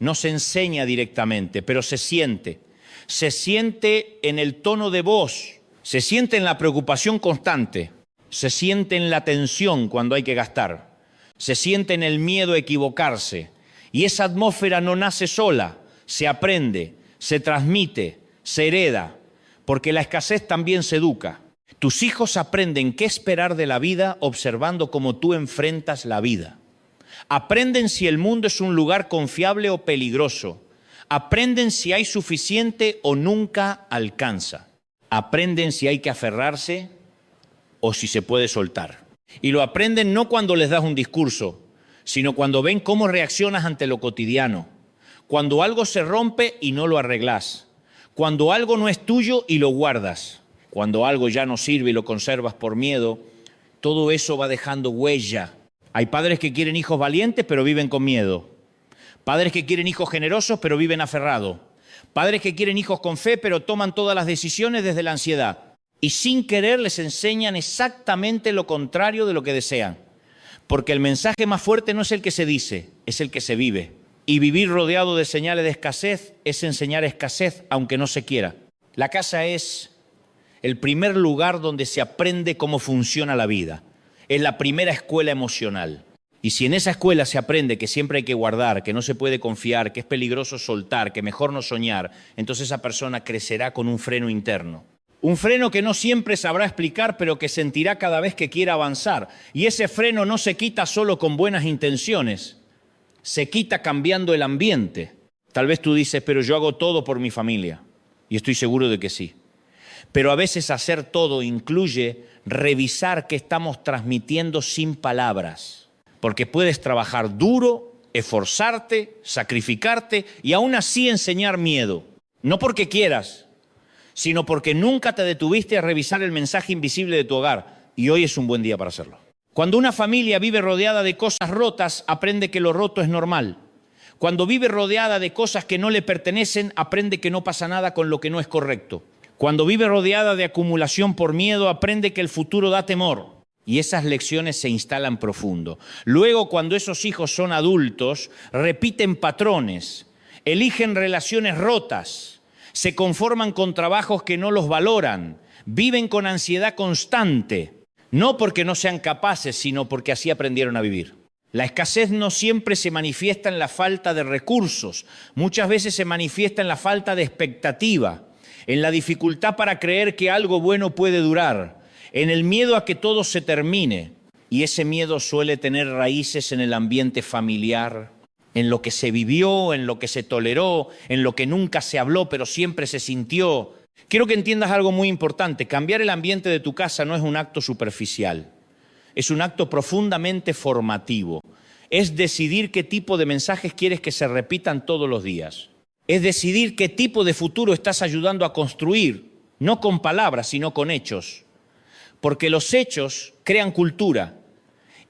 no se enseña directamente, pero se siente. Se siente en el tono de voz, se siente en la preocupación constante, se siente en la tensión cuando hay que gastar, se siente en el miedo a equivocarse. Y esa atmósfera no nace sola, se aprende, se transmite, se hereda, porque la escasez también se educa. Tus hijos aprenden qué esperar de la vida observando cómo tú enfrentas la vida. Aprenden si el mundo es un lugar confiable o peligroso. Aprenden si hay suficiente o nunca alcanza. Aprenden si hay que aferrarse o si se puede soltar. Y lo aprenden no cuando les das un discurso, sino cuando ven cómo reaccionas ante lo cotidiano. Cuando algo se rompe y no lo arreglas. Cuando algo no es tuyo y lo guardas. Cuando algo ya no sirve y lo conservas por miedo. Todo eso va dejando huella. Hay padres que quieren hijos valientes, pero viven con miedo. Padres que quieren hijos generosos, pero viven aferrados. Padres que quieren hijos con fe, pero toman todas las decisiones desde la ansiedad. Y sin querer les enseñan exactamente lo contrario de lo que desean. Porque el mensaje más fuerte no es el que se dice, es el que se vive. Y vivir rodeado de señales de escasez es enseñar escasez, aunque no se quiera. La casa es el primer lugar donde se aprende cómo funciona la vida. Es la primera escuela emocional. Y si en esa escuela se aprende que siempre hay que guardar, que no se puede confiar, que es peligroso soltar, que mejor no soñar, entonces esa persona crecerá con un freno interno. Un freno que no siempre sabrá explicar, pero que sentirá cada vez que quiera avanzar. Y ese freno no se quita solo con buenas intenciones, se quita cambiando el ambiente. Tal vez tú dices, pero yo hago todo por mi familia. Y estoy seguro de que sí. Pero a veces hacer todo incluye revisar qué estamos transmitiendo sin palabras. Porque puedes trabajar duro, esforzarte, sacrificarte y aún así enseñar miedo. No porque quieras, sino porque nunca te detuviste a revisar el mensaje invisible de tu hogar. Y hoy es un buen día para hacerlo. Cuando una familia vive rodeada de cosas rotas, aprende que lo roto es normal. Cuando vive rodeada de cosas que no le pertenecen, aprende que no pasa nada con lo que no es correcto. Cuando vive rodeada de acumulación por miedo, aprende que el futuro da temor. Y esas lecciones se instalan profundo. Luego, cuando esos hijos son adultos, repiten patrones, eligen relaciones rotas, se conforman con trabajos que no los valoran, viven con ansiedad constante, no porque no sean capaces, sino porque así aprendieron a vivir. La escasez no siempre se manifiesta en la falta de recursos, muchas veces se manifiesta en la falta de expectativa, en la dificultad para creer que algo bueno puede durar, en el miedo a que todo se termine. Y ese miedo suele tener raíces en el ambiente familiar, en lo que se vivió, en lo que se toleró, en lo que nunca se habló, pero siempre se sintió. Quiero que entiendas algo muy importante. Cambiar el ambiente de tu casa no es un acto superficial. Es un acto profundamente formativo. Es decidir qué tipo de mensajes quieres que se repitan todos los días. Es decidir qué tipo de futuro estás ayudando a construir, no con palabras, sino con hechos. Porque los hechos crean cultura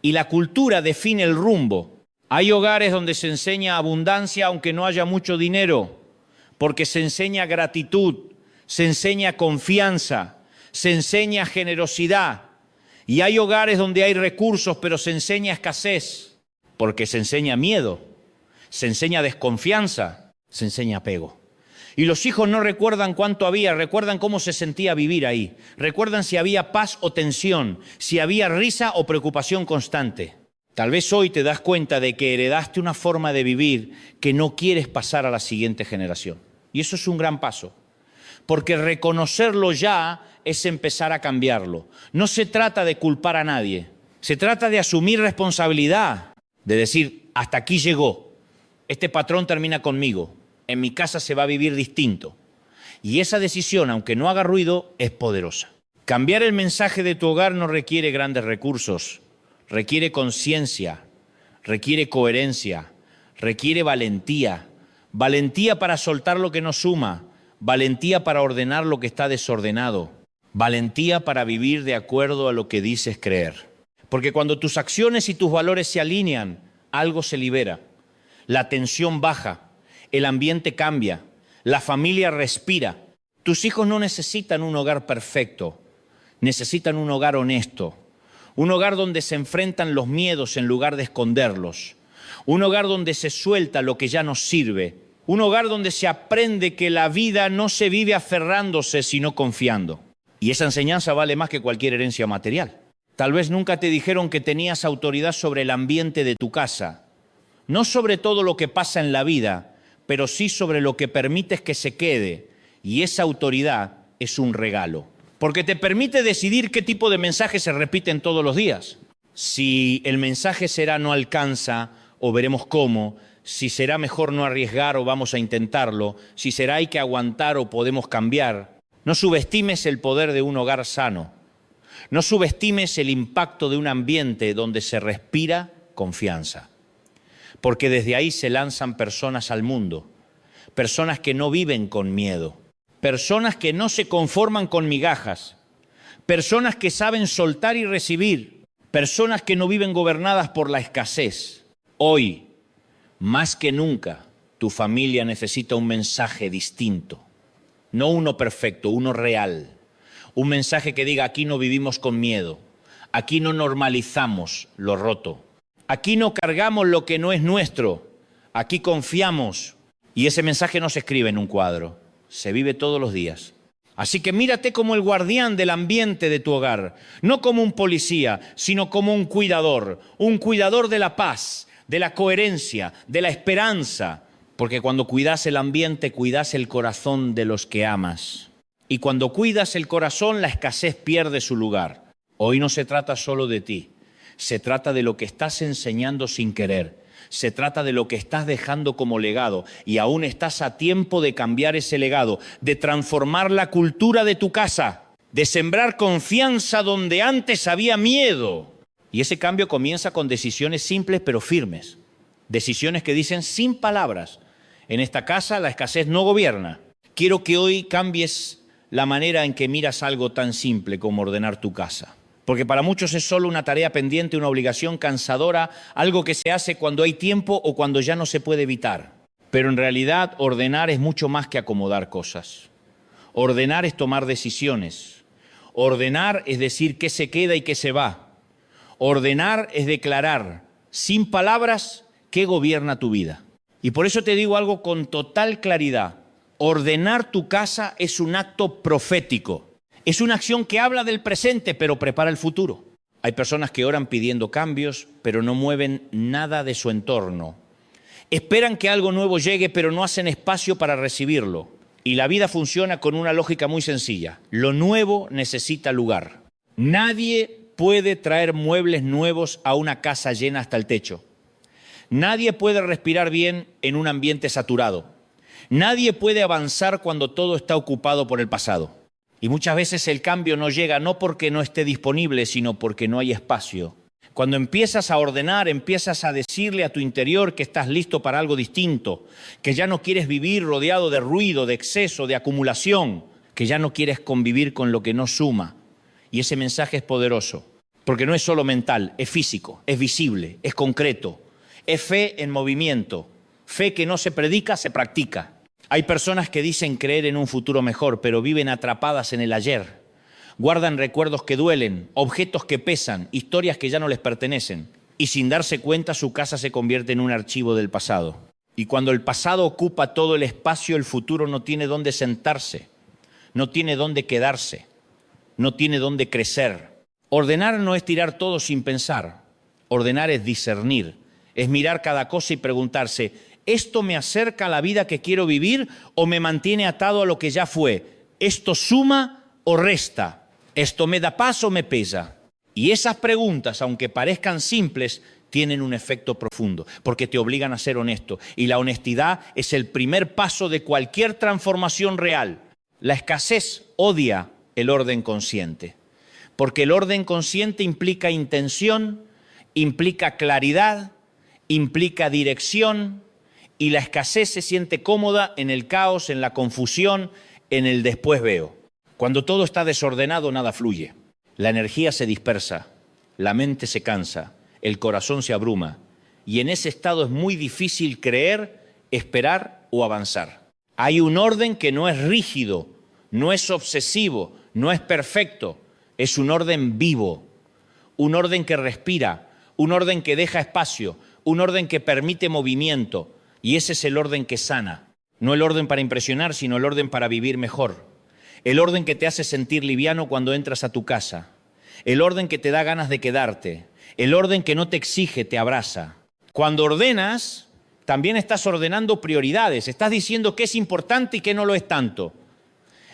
y la cultura define el rumbo. Hay hogares donde se enseña abundancia aunque no haya mucho dinero, porque se enseña gratitud, se enseña confianza, se enseña generosidad. Y hay hogares donde hay recursos pero se enseña escasez, porque se enseña miedo, se enseña desconfianza, se enseña apego. Y los hijos no recuerdan cuánto había, recuerdan cómo se sentía vivir ahí. Recuerdan si había paz o tensión, si había risa o preocupación constante. Tal vez hoy te das cuenta de que heredaste una forma de vivir que no quieres pasar a la siguiente generación. Y eso es un gran paso. Porque reconocerlo ya es empezar a cambiarlo. No se trata de culpar a nadie. Se trata de asumir responsabilidad. De decir, hasta aquí llegó. Este patrón termina conmigo. En mi casa se va a vivir distinto. Y esa decisión, aunque no haga ruido, es poderosa. Cambiar el mensaje de tu hogar no requiere grandes recursos, requiere conciencia, requiere coherencia, requiere valentía. Valentía para soltar lo que no suma, valentía para ordenar lo que está desordenado, valentía para vivir de acuerdo a lo que dices creer. Porque cuando tus acciones y tus valores se alinean, algo se libera, la tensión baja, el ambiente cambia, la familia respira. Tus hijos no necesitan un hogar perfecto, necesitan un hogar honesto, un hogar donde se enfrentan los miedos en lugar de esconderlos, un hogar donde se suelta lo que ya no sirve, un hogar donde se aprende que la vida no se vive aferrándose sino confiando. Y esa enseñanza vale más que cualquier herencia material. Tal vez nunca te dijeron que tenías autoridad sobre el ambiente de tu casa, no sobre todo lo que pasa en la vida, pero sí sobre lo que permites que se quede, y esa autoridad es un regalo, porque te permite decidir qué tipo de mensajes se repiten todos los días. Si el mensaje será no alcanza o veremos cómo, si será mejor no arriesgar o vamos a intentarlo, si será hay que aguantar o podemos cambiar. No subestimes el poder de un hogar sano, no subestimes el impacto de un ambiente donde se respira confianza. Porque desde ahí se lanzan personas al mundo, personas que no viven con miedo, personas que no se conforman con migajas, personas que saben soltar y recibir, Personas que no viven gobernadas por la escasez. Hoy, más que nunca, tu familia necesita un mensaje distinto. No uno perfecto, uno real. Un mensaje que diga, aquí no vivimos con miedo. Aquí no normalizamos lo roto. Aquí no cargamos lo que no es nuestro. Aquí confiamos. Y ese mensaje no se escribe en un cuadro. Se vive todos los días. Así que mírate como el guardián del ambiente de tu hogar. No como un policía, sino como un cuidador. Un cuidador de la paz, de la coherencia, de la esperanza. Porque cuando cuidas el ambiente, cuidas el corazón de los que amas. Y cuando cuidas el corazón, la escasez pierde su lugar. Hoy no se trata solo de ti. Se trata de lo que estás enseñando sin querer. Se trata de lo que estás dejando como legado y aún estás a tiempo de cambiar ese legado, de transformar la cultura de tu casa, de sembrar confianza donde antes había miedo. Y ese cambio comienza con decisiones simples pero firmes. Decisiones que dicen sin palabras. En esta casa la escasez no gobierna. Quiero que hoy cambies la manera en que miras algo tan simple como ordenar tu casa. Porque para muchos es solo una tarea pendiente, una obligación cansadora, algo que se hace cuando hay tiempo o cuando ya no se puede evitar. Pero en realidad ordenar es mucho más que acomodar cosas. Ordenar es tomar decisiones. Ordenar es decir qué se queda y qué se va. Ordenar es declarar, sin palabras, qué gobierna tu vida. Y por eso te digo algo con total claridad. Ordenar tu casa es un acto profético. Es una acción que habla del presente, pero prepara el futuro. Hay personas que oran pidiendo cambios, pero no mueven nada de su entorno. Esperan que algo nuevo llegue, pero no hacen espacio para recibirlo. Y la vida funciona con una lógica muy sencilla. Lo nuevo necesita lugar. Nadie puede traer muebles nuevos a una casa llena hasta el techo. Nadie puede respirar bien en un ambiente saturado. Nadie puede avanzar cuando todo está ocupado por el pasado. Y muchas veces el cambio no llega no porque no esté disponible, sino porque no hay espacio. Cuando empiezas a ordenar, empiezas a decirle a tu interior que estás listo para algo distinto, que ya no quieres vivir rodeado de ruido, de exceso, de acumulación, que ya no quieres convivir con lo que no suma. Y ese mensaje es poderoso, porque no es solo mental, es físico, es visible, es concreto, es fe en movimiento, fe que no se predica, se practica. Hay personas que dicen creer en un futuro mejor, pero viven atrapadas en el ayer. Guardan recuerdos que duelen, objetos que pesan, historias que ya no les pertenecen. Y sin darse cuenta, su casa se convierte en un archivo del pasado. Y cuando el pasado ocupa todo el espacio, el futuro no tiene dónde sentarse, no tiene dónde quedarse, no tiene dónde crecer. Ordenar no es tirar todo sin pensar. Ordenar es discernir, es mirar cada cosa y preguntarse, ¿esto me acerca a la vida que quiero vivir o me mantiene atado a lo que ya fue? ¿Esto suma o resta? ¿Esto me da paz o me pesa? Y esas preguntas, aunque parezcan simples, tienen un efecto profundo, porque te obligan a ser honesto. Y la honestidad es el primer paso de cualquier transformación real. La escasez odia el orden consciente, porque el orden consciente implica intención, implica claridad, implica dirección, y la escasez se siente cómoda en el caos, en la confusión, en el después veo. Cuando todo está desordenado, nada fluye. La energía se dispersa, la mente se cansa, el corazón se abruma. Y en ese estado es muy difícil creer, esperar o avanzar. Hay un orden que no es rígido, no es obsesivo, no es perfecto. Es un orden vivo, un orden que respira, un orden que deja espacio, un orden que permite movimiento. Y ese es el orden que sana, no el orden para impresionar, sino el orden para vivir mejor. El orden que te hace sentir liviano cuando entras a tu casa. El orden que te da ganas de quedarte. El orden que no te exige, te abraza. Cuando ordenas, también estás ordenando prioridades. Estás diciendo qué es importante y qué no lo es tanto.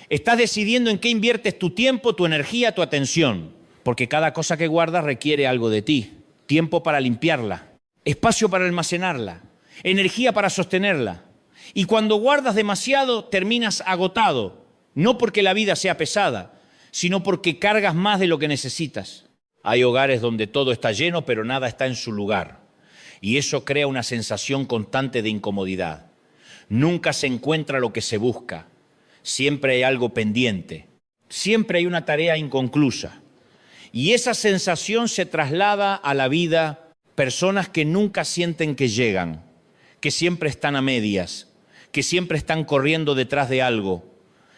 Estás decidiendo en qué inviertes tu tiempo, tu energía, tu atención. Porque cada cosa que guardas requiere algo de ti. Tiempo para limpiarla, espacio para almacenarla, energía para sostenerla. Y cuando guardas demasiado, terminas agotado. No porque la vida sea pesada, sino porque cargas más de lo que necesitas. Hay hogares donde todo está lleno, pero nada está en su lugar. Y eso crea una sensación constante de incomodidad. Nunca se encuentra lo que se busca. Siempre hay algo pendiente. Siempre hay una tarea inconclusa. Y esa sensación se traslada a la vida. Personas que nunca sienten que llegan, que siempre están a medias, que siempre están corriendo detrás de algo.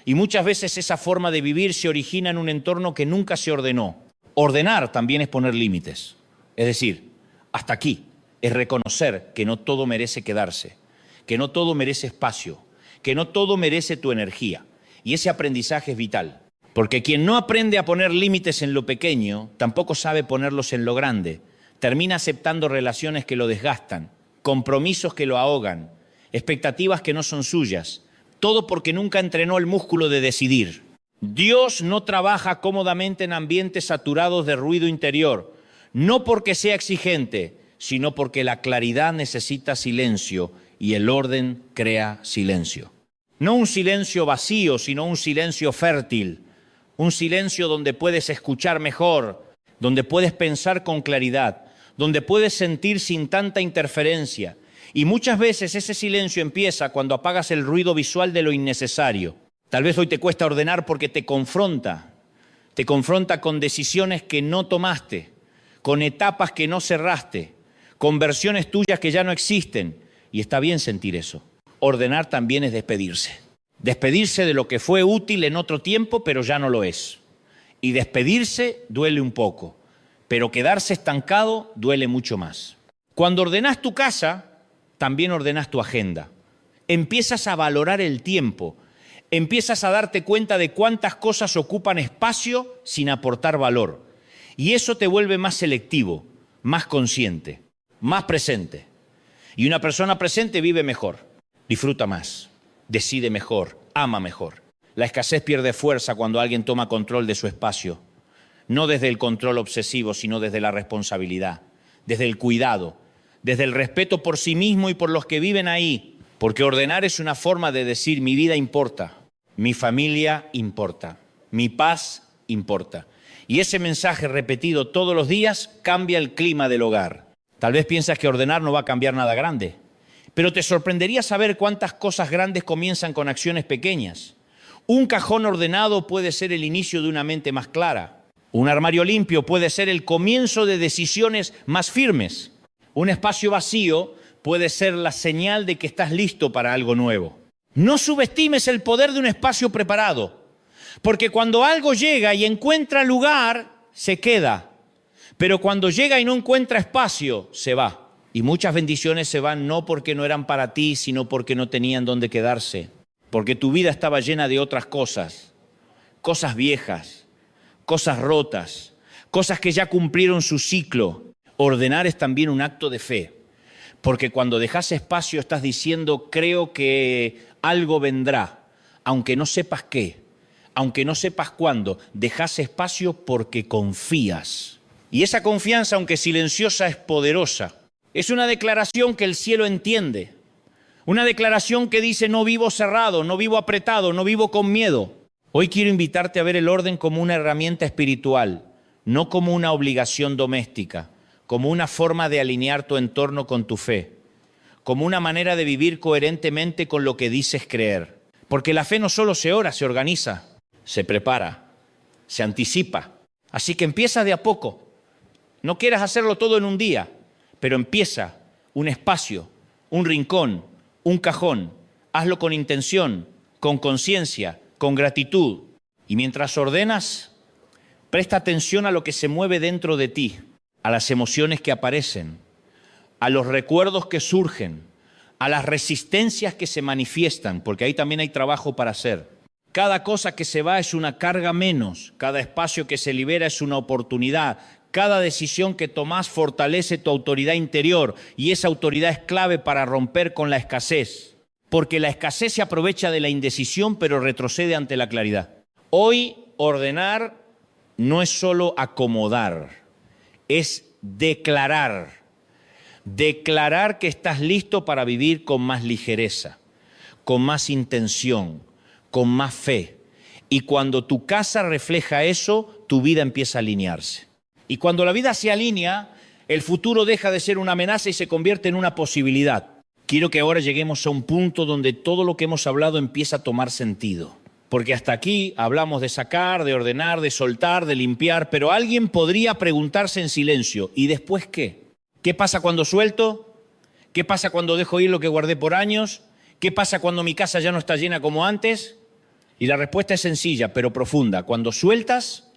Y muchas veces esa forma de vivir se origina en un entorno que nunca se ordenó. Ordenar también es poner límites. Es decir, hasta aquí es reconocer que no todo merece quedarse, que no todo merece espacio, que no todo merece tu energía. Y ese aprendizaje es vital. Porque quien no aprende a poner límites en lo pequeño, tampoco sabe ponerlos en lo grande. Termina aceptando relaciones que lo desgastan, compromisos que lo ahogan, expectativas que no son suyas. Todo porque nunca entrenó el músculo de decidir. Dios no trabaja cómodamente en ambientes saturados de ruido interior, no porque sea exigente, sino porque la claridad necesita silencio y el orden crea silencio. No un silencio vacío, sino un silencio fértil, un silencio donde puedes escuchar mejor, donde puedes pensar con claridad, donde puedes sentir sin tanta interferencia. Y muchas veces ese silencio empieza cuando apagas el ruido visual de lo innecesario. Tal vez hoy te cuesta ordenar porque te confronta con decisiones que no tomaste, con etapas que no cerraste, con versiones tuyas que ya no existen. Y está bien sentir eso. Ordenar también es despedirse. Despedirse de lo que fue útil en otro tiempo, pero ya no lo es. Y despedirse duele un poco, pero quedarse estancado duele mucho más. Cuando ordenás tu casa, también ordenás tu agenda. Empiezas a valorar el tiempo, empiezas a darte cuenta de cuántas cosas ocupan espacio sin aportar valor. Y eso te vuelve más selectivo, más consciente, más presente. Y una persona presente vive mejor, disfruta más, decide mejor, ama mejor. La escasez pierde fuerza cuando alguien toma control de su espacio. No desde el control obsesivo, sino desde la responsabilidad, desde el cuidado, desde el respeto por sí mismo y por los que viven ahí. Porque ordenar es una forma de decir: mi vida importa, mi familia importa, mi paz importa. Y ese mensaje repetido todos los días cambia el clima del hogar. Tal vez piensas que ordenar no va a cambiar nada grande, pero te sorprendería saber cuántas cosas grandes comienzan con acciones pequeñas. Un cajón ordenado puede ser el inicio de una mente más clara. Un armario limpio puede ser el comienzo de decisiones más firmes. Un espacio vacío puede ser la señal de que estás listo para algo nuevo. No subestimes el poder de un espacio preparado, porque cuando algo llega y encuentra lugar, se queda. Pero cuando llega y no encuentra espacio, se va. Y muchas bendiciones se van no porque no eran para ti, sino porque no tenían dónde quedarse. Porque tu vida estaba llena de otras cosas, cosas viejas, cosas rotas, cosas que ya cumplieron su ciclo. Ordenar es también un acto de fe, porque cuando dejas espacio estás diciendo: creo que algo vendrá, aunque no sepas qué, aunque no sepas cuándo. Dejas espacio porque confías. Y esa confianza, aunque silenciosa, es poderosa. Es una declaración que el cielo entiende. Una declaración que dice: no vivo cerrado, no vivo apretado, no vivo con miedo. Hoy quiero invitarte a ver el orden como una herramienta espiritual, no como una obligación doméstica, como una forma de alinear tu entorno con tu fe, como una manera de vivir coherentemente con lo que dices creer. Porque la fe no solo se ora, se organiza, se prepara, se anticipa. Así que empieza de a poco. No quieras hacerlo todo en un día, pero empieza un espacio, un rincón, un cajón. Hazlo con intención, con conciencia, con gratitud. Y mientras ordenas, presta atención a lo que se mueve dentro de ti, a las emociones que aparecen, a los recuerdos que surgen, a las resistencias que se manifiestan, porque ahí también hay trabajo para hacer. Cada cosa que se va es una carga menos, cada espacio que se libera es una oportunidad, cada decisión que tomás fortalece tu autoridad interior y esa autoridad es clave para romper con la escasez, porque la escasez se aprovecha de la indecisión pero retrocede ante la claridad. Hoy ordenar no es solo acomodar, es declarar que estás listo para vivir con más ligereza, con más intención, con más fe. Y cuando tu casa refleja eso, tu vida empieza a alinearse. Y cuando la vida se alinea, el futuro deja de ser una amenaza y se convierte en una posibilidad. Quiero que ahora lleguemos a un punto donde todo lo que hemos hablado empieza a tomar sentido. Porque hasta aquí hablamos de sacar, de ordenar, de soltar, de limpiar, pero alguien podría preguntarse en silencio, ¿y después qué? ¿Qué pasa cuando suelto? ¿Qué pasa cuando dejo ir lo que guardé por años? ¿Qué pasa cuando mi casa ya no está llena como antes? Y la respuesta es sencilla, pero profunda. Cuando sueltas,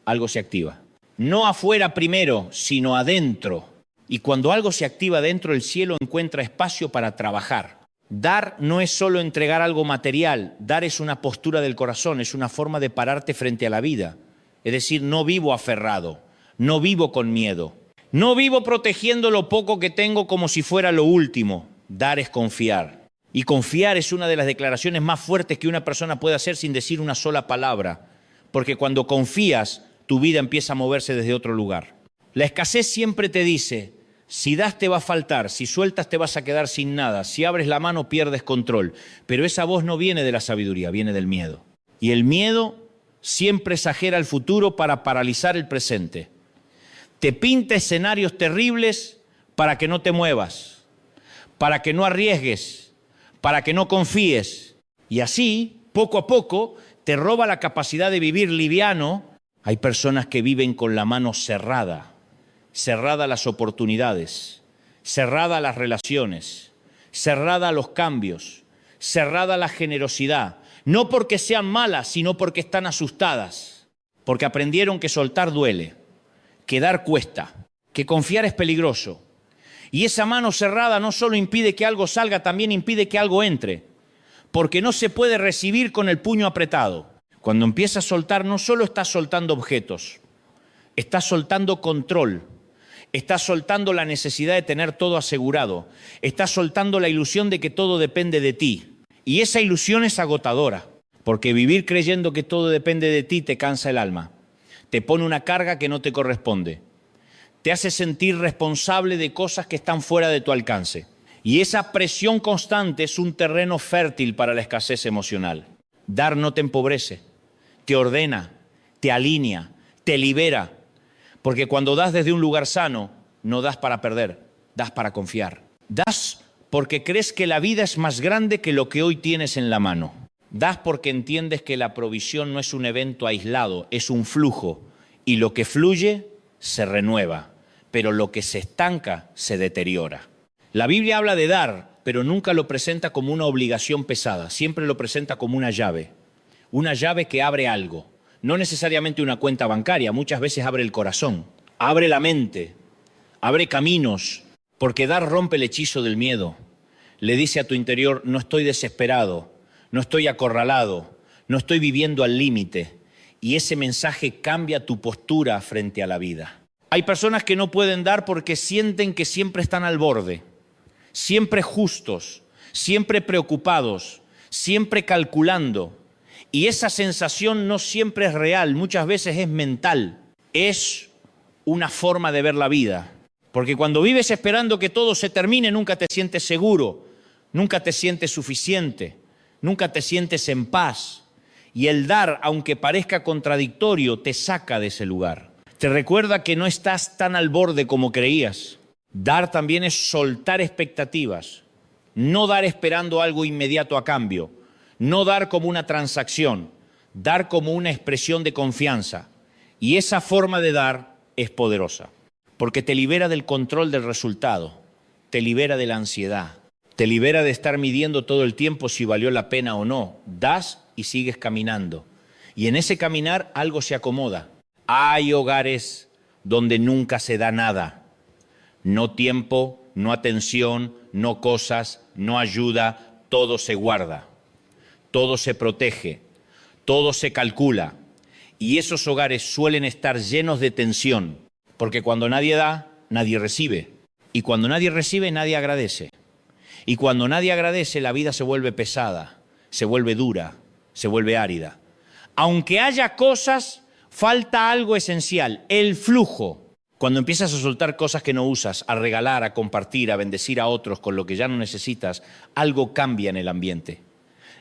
algo se activa. No afuera primero, sino adentro. Y cuando algo se activa dentro, el cielo encuentra espacio para trabajar. Dar no es solo entregar algo material, dar es una postura del corazón, es una forma de pararte frente a la vida. Es decir, no vivo aferrado, no vivo con miedo, no vivo protegiendo lo poco que tengo como si fuera lo último. Dar es confiar. Y confiar es una de las declaraciones más fuertes que una persona puede hacer sin decir una sola palabra. Porque cuando confías, tu vida empieza a moverse desde otro lugar. La escasez siempre te dice: si das te va a faltar, si sueltas te vas a quedar sin nada, si abres la mano pierdes control. Pero esa voz no viene de la sabiduría, viene del miedo. Y el miedo siempre exagera el futuro para paralizar el presente. Te pinta escenarios terribles para que no te muevas, para que no arriesgues, para que no confíes. Y así, poco a poco, te roba la capacidad de vivir liviano. Hay personas que viven con la mano cerrada. Cerrada las oportunidades, cerrada las relaciones, cerrada los cambios, cerrada la generosidad. No porque sean malas, sino porque están asustadas. Porque aprendieron que soltar duele, que dar cuesta, que confiar es peligroso. Y esa mano cerrada no solo impide que algo salga, también impide que algo entre. Porque no se puede recibir con el puño apretado. Cuando empiezas a soltar, no solo estás soltando objetos, estás soltando control. Estás soltando la necesidad de tener todo asegurado. Estás soltando la ilusión de que todo depende de ti. Y esa ilusión es agotadora, porque vivir creyendo que todo depende de ti te cansa el alma. Te pone una carga que no te corresponde. Te hace sentir responsable de cosas que están fuera de tu alcance. Y esa presión constante es un terreno fértil para la escasez emocional. Dar no te empobrece, te ordena, te alinea, te libera. Porque cuando das desde un lugar sano, no das para perder, das para confiar. Das porque crees que la vida es más grande que lo que hoy tienes en la mano. Das porque entiendes que la provisión no es un evento aislado, es un flujo. Y lo que fluye se renueva, pero lo que se estanca se deteriora. La Biblia habla de dar, pero nunca lo presenta como una obligación pesada. Siempre lo presenta como una llave que abre algo. No necesariamente una cuenta bancaria, muchas veces abre el corazón, abre la mente, abre caminos, porque dar rompe el hechizo del miedo. Le dice a tu interior: no estoy desesperado, no estoy acorralado, no estoy viviendo al límite. Y ese mensaje cambia tu postura frente a la vida. Hay personas que no pueden dar porque sienten que siempre están al borde, siempre justos, siempre preocupados, siempre calculando. Y esa sensación no siempre es real, muchas veces es mental. Es una forma de ver la vida. Porque cuando vives esperando que todo se termine, nunca te sientes seguro, nunca te sientes suficiente, nunca te sientes en paz. Y el dar, aunque parezca contradictorio, te saca de ese lugar. Te recuerda que no estás tan al borde como creías. Dar también es soltar expectativas, no dar esperando algo inmediato a cambio. No dar como una transacción, dar como una expresión de confianza. Y esa forma de dar es poderosa, porque te libera del control del resultado, te libera de la ansiedad, te libera de estar midiendo todo el tiempo si valió la pena o no. Das y sigues caminando. Y en ese caminar algo se acomoda. Hay hogares donde nunca se da nada. No tiempo, no atención, no cosas, no ayuda, todo se guarda. Todo se protege, todo se calcula. Y esos hogares suelen estar llenos de tensión, porque cuando nadie da, nadie recibe. Y cuando nadie recibe, nadie agradece. Y cuando nadie agradece, la vida se vuelve pesada, se vuelve dura, se vuelve árida. Aunque haya cosas, falta algo esencial, el flujo. Cuando empiezas a soltar cosas que no usas, a regalar, a compartir, a bendecir a otros con lo que ya no necesitas, algo cambia en el ambiente.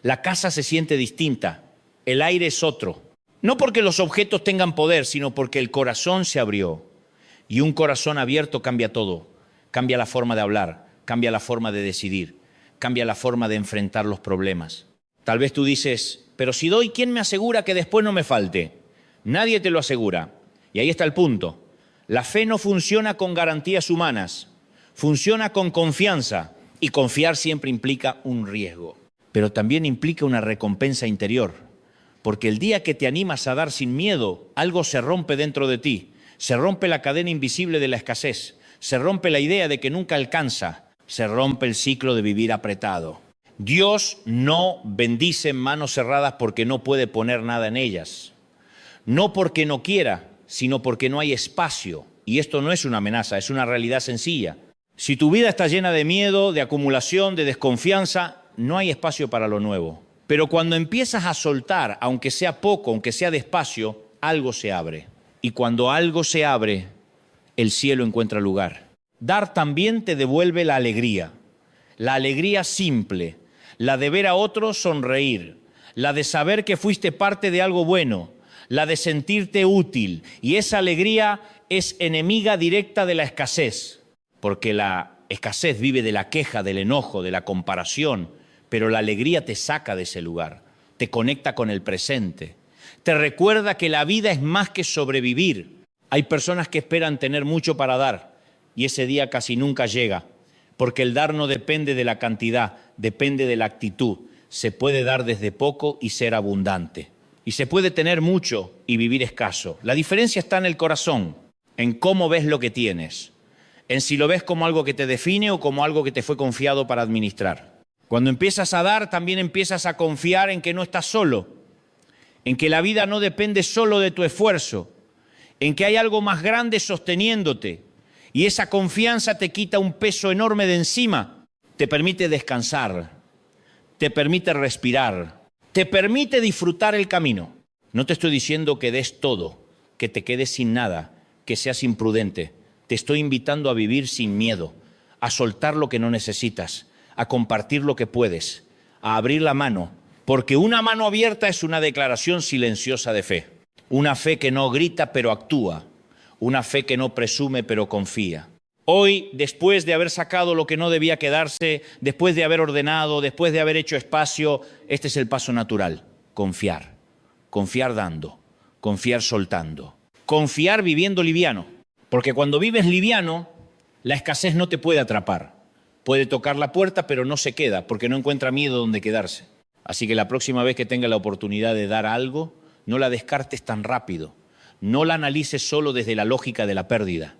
La casa se siente distinta, el aire es otro. No porque los objetos tengan poder, sino porque el corazón se abrió. Y un corazón abierto cambia todo. Cambia la forma de hablar, cambia la forma de decidir, cambia la forma de enfrentar los problemas. Tal vez tú dices: Pero si doy, ¿quién me asegura que después no me falte? Nadie te lo asegura. Y ahí está el punto. La fe no funciona con garantías humanas, funciona con confianza. Y confiar siempre implica un riesgo, pero también implica una recompensa interior. Porque el día que te animas a dar sin miedo, algo se rompe dentro de ti. Se rompe la cadena invisible de la escasez. Se rompe la idea de que nunca alcanza. Se rompe el ciclo de vivir apretado. Dios no bendice manos cerradas porque no puede poner nada en ellas. No porque no quiera, sino porque no hay espacio. Y esto no es una amenaza, es una realidad sencilla. Si tu vida está llena de miedo, de acumulación, de desconfianza, no hay espacio para lo nuevo. Pero cuando empiezas a soltar, aunque sea poco, aunque sea despacio, algo se abre. Y cuando algo se abre, el cielo encuentra lugar. Dar también te devuelve la alegría simple, la de ver a otros sonreír, la de saber que fuiste parte de algo bueno, la de sentirte útil. Y esa alegría es enemiga directa de la escasez, porque la escasez vive de la queja, del enojo, de la comparación, pero la alegría te saca de ese lugar, te conecta con el presente, te recuerda que la vida es más que sobrevivir. Hay personas que esperan tener mucho para dar y ese día casi nunca llega, porque el dar no depende de la cantidad, depende de la actitud. Se puede dar desde poco y ser abundante. Y se puede tener mucho y vivir escaso. La diferencia está en el corazón, en cómo ves lo que tienes, en si lo ves como algo que te define o como algo que te fue confiado para administrar. Cuando empiezas a dar, también empiezas a confiar en que no estás solo, en que la vida no depende solo de tu esfuerzo, en que hay algo más grande sosteniéndote, y esa confianza te quita un peso enorme de encima, te permite descansar, te permite respirar, te permite disfrutar el camino. No te estoy diciendo que des todo, que te quedes sin nada, que seas imprudente. Te estoy invitando a vivir sin miedo, a soltar lo que no necesitas, a compartir lo que puedes, a abrir la mano, porque una mano abierta es una declaración silenciosa de fe. Una fe que no grita pero actúa, una fe que no presume pero confía. Hoy, después de haber sacado lo que no debía quedarse, después de haber ordenado, después de haber hecho espacio, este es el paso natural: confiar. Confiar dando, confiar soltando, confiar viviendo liviano. Porque cuando vives liviano, la escasez no te puede atrapar. Puede tocar la puerta, pero no se queda, porque no encuentra miedo donde quedarse. Así que la próxima vez que tenga la oportunidad de dar algo, no la descartes tan rápido. No la analices solo desde la lógica de la pérdida.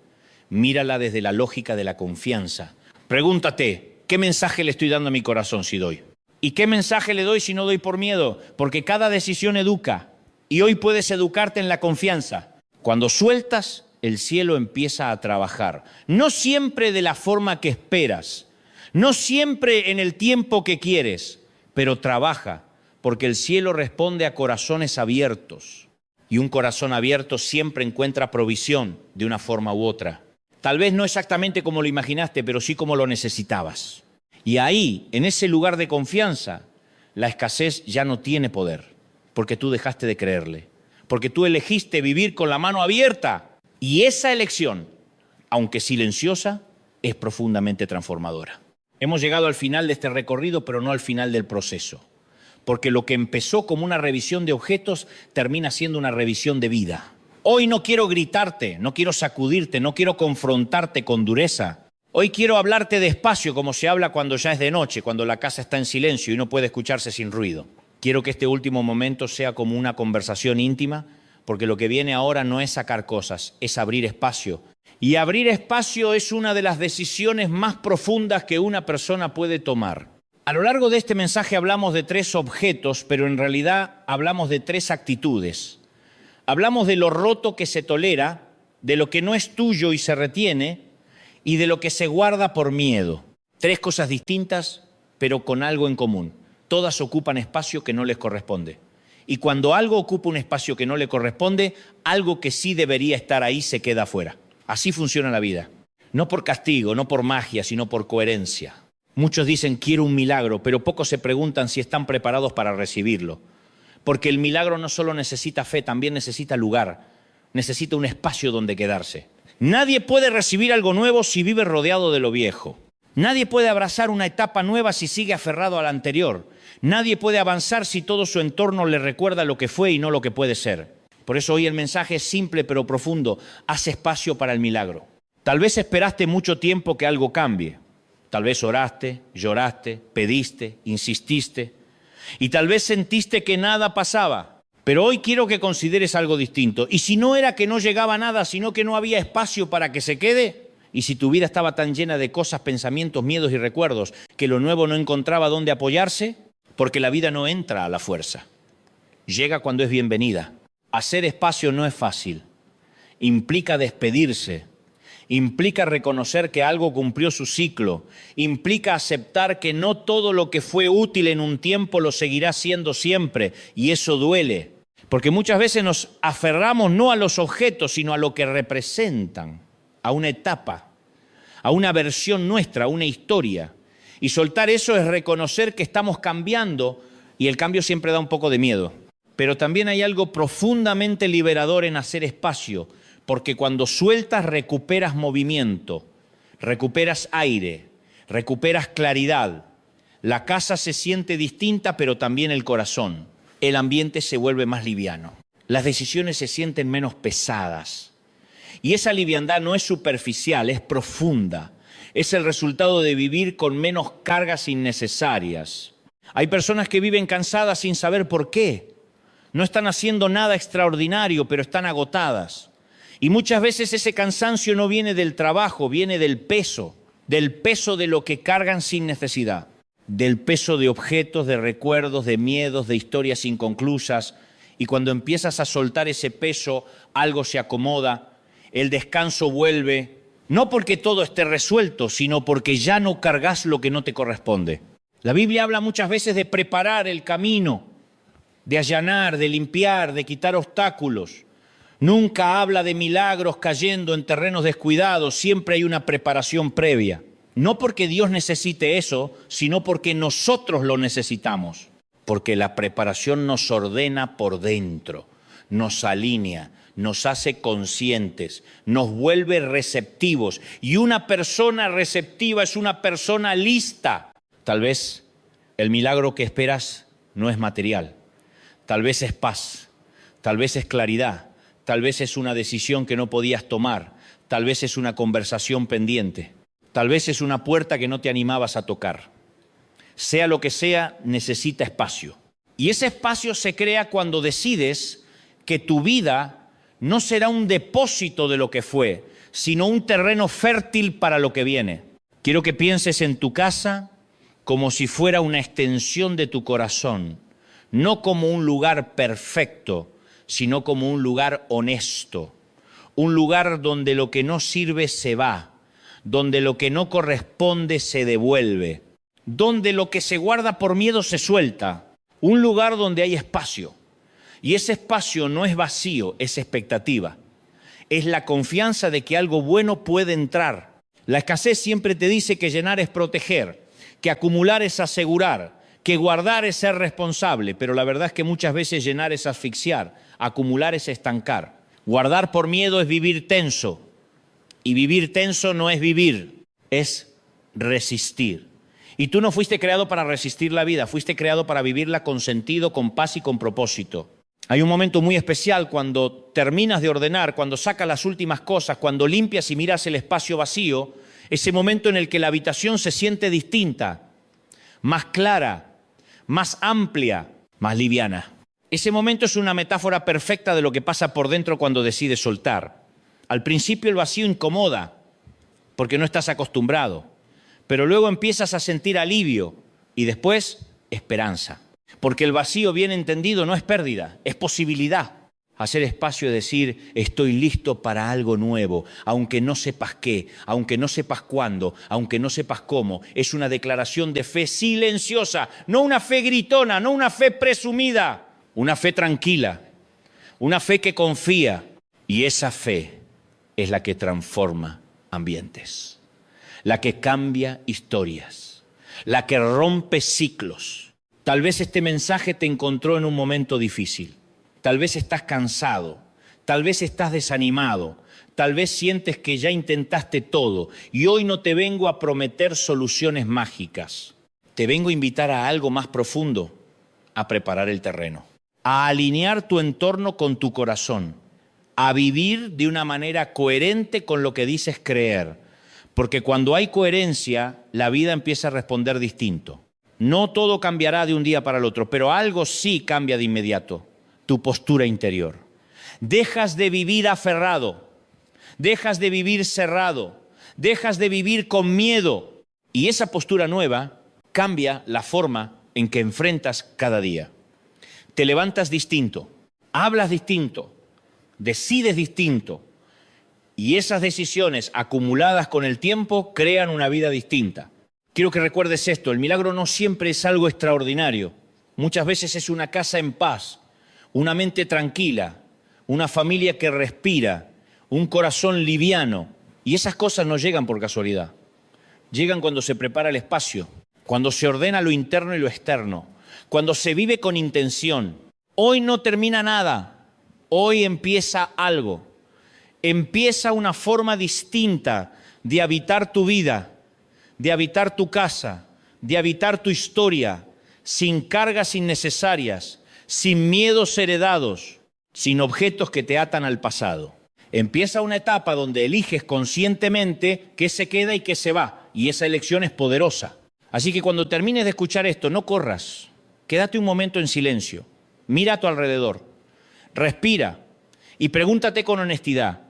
Mírala desde la lógica de la confianza. Pregúntate, ¿qué mensaje le estoy dando a mi corazón si doy? ¿Y qué mensaje le doy si no doy por miedo? Porque cada decisión educa. Y hoy puedes educarte en la confianza. Cuando sueltas, el cielo empieza a trabajar. No siempre de la forma que esperas. No siempre en el tiempo que quieres. Pero trabaja, porque el cielo responde a corazones abiertos. Y un corazón abierto siempre encuentra provisión de una forma u otra. Tal vez no exactamente como lo imaginaste, pero sí como lo necesitabas. Y ahí, en ese lugar de confianza, la escasez ya no tiene poder, porque tú dejaste de creerle, porque tú elegiste vivir con la mano abierta. Y esa elección, aunque silenciosa, es profundamente transformadora. Hemos llegado al final de este recorrido, pero no al final del proceso. Porque lo que empezó como una revisión de objetos termina siendo una revisión de vida. Hoy no quiero gritarte, no quiero sacudirte, no quiero confrontarte con dureza. Hoy quiero hablarte despacio, como se habla cuando ya es de noche, cuando la casa está en silencio y no puede escucharse sin ruido. Quiero que este último momento sea como una conversación íntima, porque lo que viene ahora no es sacar cosas, es abrir espacio. Y abrir espacio es una de las decisiones más profundas que una persona puede tomar. A lo largo de este mensaje hablamos de 3 objetos, pero en realidad hablamos de 3 actitudes. Hablamos de lo roto que se tolera, de lo que no es tuyo y se retiene, y de lo que se guarda por miedo. 3 cosas distintas, pero con algo en común. Todas ocupan espacio que no les corresponde. Y cuando algo ocupa un espacio que no le corresponde, algo que sí debería estar ahí se queda afuera. Así funciona la vida. No por castigo, no por magia, sino por coherencia. Muchos dicen quiero un milagro, pero pocos se preguntan si están preparados para recibirlo. Porque el milagro no solo necesita fe, también necesita lugar, necesita un espacio donde quedarse. Nadie puede recibir algo nuevo si vive rodeado de lo viejo. Nadie puede abrazar una etapa nueva si sigue aferrado a la anterior. Nadie puede avanzar si todo su entorno le recuerda lo que fue y no lo que puede ser. Por eso hoy el mensaje es simple pero profundo. Haz espacio para el milagro. Tal vez esperaste mucho tiempo que algo cambie. Tal vez oraste, lloraste, pediste, insististe. Y tal vez sentiste que nada pasaba. Pero hoy quiero que consideres algo distinto. Y si no era que no llegaba nada, sino que no había espacio para que se quede, y si tu vida estaba tan llena de cosas, pensamientos, miedos y recuerdos, que lo nuevo no encontraba dónde apoyarse, porque la vida no entra a la fuerza. Llega cuando es bienvenida. Hacer espacio no es fácil. Implica despedirse. Implica reconocer que algo cumplió su ciclo. Implica aceptar que no todo lo que fue útil en un tiempo lo seguirá siendo siempre. Y eso duele. Porque muchas veces nos aferramos no a los objetos, sino a lo que representan. A una etapa, a una versión nuestra, a una historia. Y soltar eso es reconocer que estamos cambiando y el cambio siempre da un poco de miedo. Pero también hay algo profundamente liberador en hacer espacio, porque cuando sueltas recuperas movimiento, recuperas aire, recuperas claridad. La casa se siente distinta, pero también el corazón. El ambiente se vuelve más liviano. Las decisiones se sienten menos pesadas. Y esa liviandad no es superficial, es profunda. Es el resultado de vivir con menos cargas innecesarias. Hay personas que viven cansadas sin saber por qué. No están haciendo nada extraordinario, pero están agotadas. Y muchas veces ese cansancio no viene del trabajo, viene del peso de lo que cargan sin necesidad, del peso de objetos, de recuerdos, de miedos, de historias inconclusas. Y cuando empiezas a soltar ese peso, algo se acomoda. El descanso vuelve, no porque todo esté resuelto, sino porque ya no cargas lo que no te corresponde. La Biblia habla muchas veces de preparar el camino, de allanar, de limpiar, de quitar obstáculos. Nunca habla de milagros cayendo en terrenos descuidados, siempre hay una preparación previa. No porque Dios necesite eso, sino porque nosotros lo necesitamos. Porque la preparación nos ordena por dentro, nos alinea, nos hace conscientes, nos vuelve receptivos. Y una persona receptiva es una persona lista. Tal vez el milagro que esperas no es material. Tal vez es paz, tal vez es claridad, tal vez es una decisión que no podías tomar, tal vez es una conversación pendiente, tal vez es una puerta que no te animabas a tocar. Sea lo que sea, necesita espacio. Y ese espacio se crea cuando decides que tu vida no será un depósito de lo que fue, sino un terreno fértil para lo que viene. Quiero que pienses en tu casa como si fuera una extensión de tu corazón, no como un lugar perfecto, sino como un lugar honesto, un lugar donde lo que no sirve se va, donde lo que no corresponde se devuelve, donde lo que se guarda por miedo se suelta, un lugar donde hay espacio. Y ese espacio no es vacío, es expectativa. Es la confianza de que algo bueno puede entrar. La escasez siempre te dice que llenar es proteger, que acumular es asegurar, que guardar es ser responsable, pero la verdad es que muchas veces llenar es asfixiar, acumular es estancar. Guardar por miedo es vivir tenso, y vivir tenso no es vivir, es resistir. Y tú no fuiste creado para resistir la vida, fuiste creado para vivirla con sentido, con paz y con propósito. Hay un momento muy especial cuando terminas de ordenar, cuando sacas las últimas cosas, cuando limpias y miras el espacio vacío, ese momento en el que la habitación se siente distinta, más clara, más amplia, más liviana. Ese momento es una metáfora perfecta de lo que pasa por dentro cuando decides soltar. Al principio el vacío incomoda, porque no estás acostumbrado, pero luego empiezas a sentir alivio y después esperanza. Porque el vacío bien entendido no es pérdida, es posibilidad. Hacer espacio es decir, estoy listo para algo nuevo, aunque no sepas qué, aunque no sepas cuándo, aunque no sepas cómo. Es una declaración de fe silenciosa, no una fe gritona, no una fe presumida, una fe tranquila, una fe que confía. Y esa fe es la que transforma ambientes, la que cambia historias, la que rompe ciclos. Tal vez este mensaje te encontró en un momento difícil. Tal vez estás cansado, tal vez estás desanimado, tal vez sientes que ya intentaste todo y hoy no te vengo a prometer soluciones mágicas. Te vengo a invitar a algo más profundo, a preparar el terreno, a alinear tu entorno con tu corazón, a vivir de una manera coherente con lo que dices creer. Porque cuando hay coherencia, la vida empieza a responder distinto. No todo cambiará de un día para el otro, pero algo sí cambia de inmediato, tu postura interior. Dejas de vivir aferrado, dejas de vivir cerrado, dejas de vivir con miedo. Y esa postura nueva cambia la forma en que enfrentas cada día. Te levantas distinto, hablas distinto, decides distinto. Y esas decisiones acumuladas con el tiempo crean una vida distinta. Quiero que recuerdes esto, el milagro no siempre es algo extraordinario. Muchas veces es una casa en paz, una mente tranquila, una familia que respira, un corazón liviano. Y esas cosas no llegan por casualidad. Llegan cuando se prepara el espacio, cuando se ordena lo interno y lo externo, cuando se vive con intención. Hoy no termina nada, hoy empieza algo. Empieza una forma distinta de habitar tu vida, de habitar tu casa, de habitar tu historia, sin cargas innecesarias, sin miedos heredados, sin objetos que te atan al pasado. Empieza una etapa donde eliges conscientemente qué se queda y qué se va, y esa elección es poderosa. Así que cuando termines de escuchar esto, no corras, quédate un momento en silencio, mira a tu alrededor, respira y pregúntate con honestidad,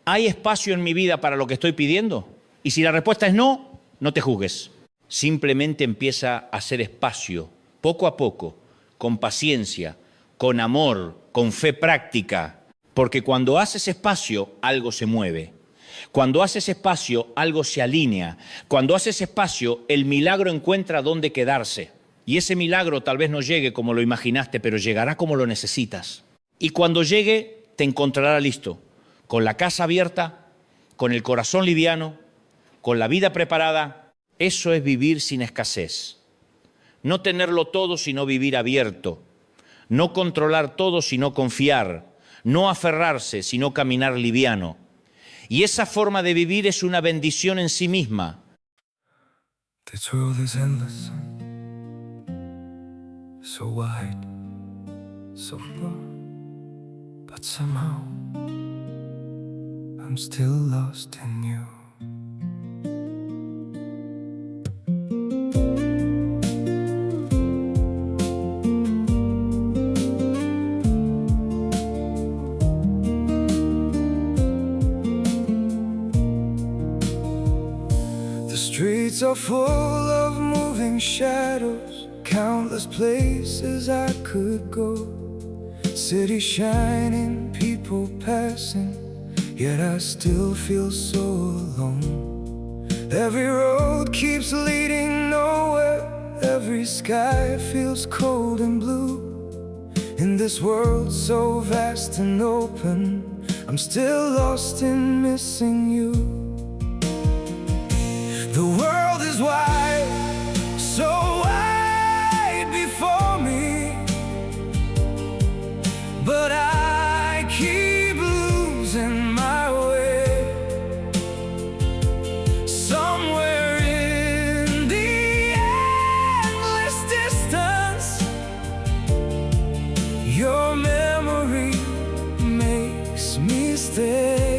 ¿hay espacio en mi vida para lo que estoy pidiendo? Y si la respuesta es no, no te juzgues. Simplemente empieza a hacer espacio, poco a poco, con paciencia, con amor, con fe práctica. Porque cuando haces espacio, algo se mueve. Cuando haces espacio, algo se alinea. Cuando haces espacio, el milagro encuentra dónde quedarse. Y ese milagro tal vez no llegue como lo imaginaste, pero llegará como lo necesitas. Y cuando llegue, te encontrará listo, con la casa abierta, con el corazón liviano, con la vida preparada. Eso es vivir sin escasez. No tenerlo todo, sino vivir abierto. No controlar todo, sino confiar. No aferrarse, sino caminar liviano. Y esa forma de vivir es una bendición en sí misma. The world is endless, so wide, so broad, but somehow I'm still lost in you. The streets are full of moving shadows, countless places I could go. City shining, people passing, yet I still feel so alone. Every road keeps leading nowhere, every sky feels cold and blue. In this world so vast and open, I'm still lost in missing you. The world is wide, so wide before me, but I keep losing my way. Somewhere in the endless distance, your memory makes me stay.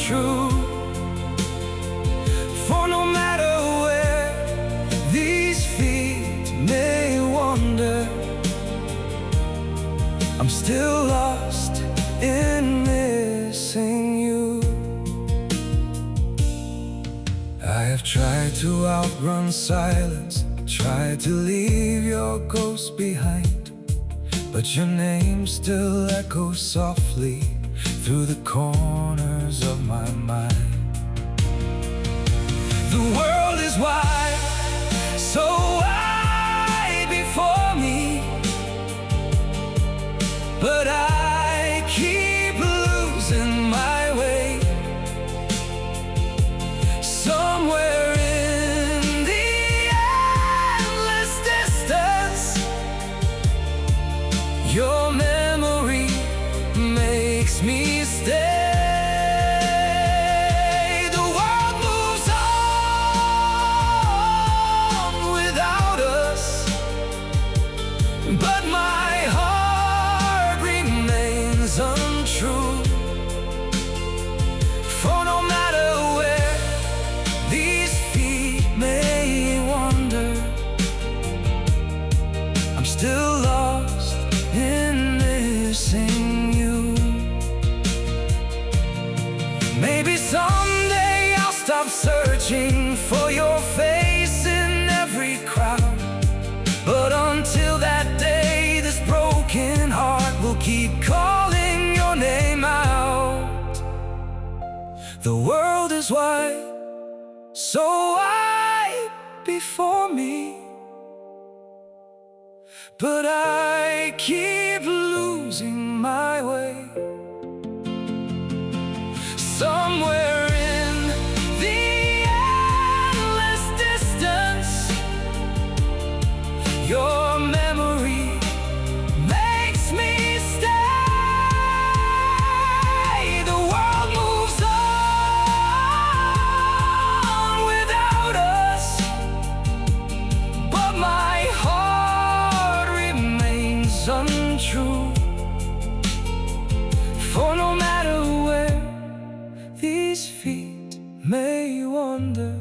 True. For no matter where these feet may wander, I'm still lost in missing you. I have tried to outrun silence, tried to leave your ghost behind, but your name still echoes softly through the corners of my mind. The world is wide, so wide before me, but I keep losing my way. was wide, so wide before me, but I keep losing my way. Somewhere in the endless distance, your memory makes me stay. The world moves on without us, but my heart remains untrue. For no matter where these feet may wander,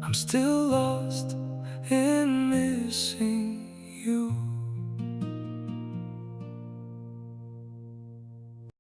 I'm still lost in missing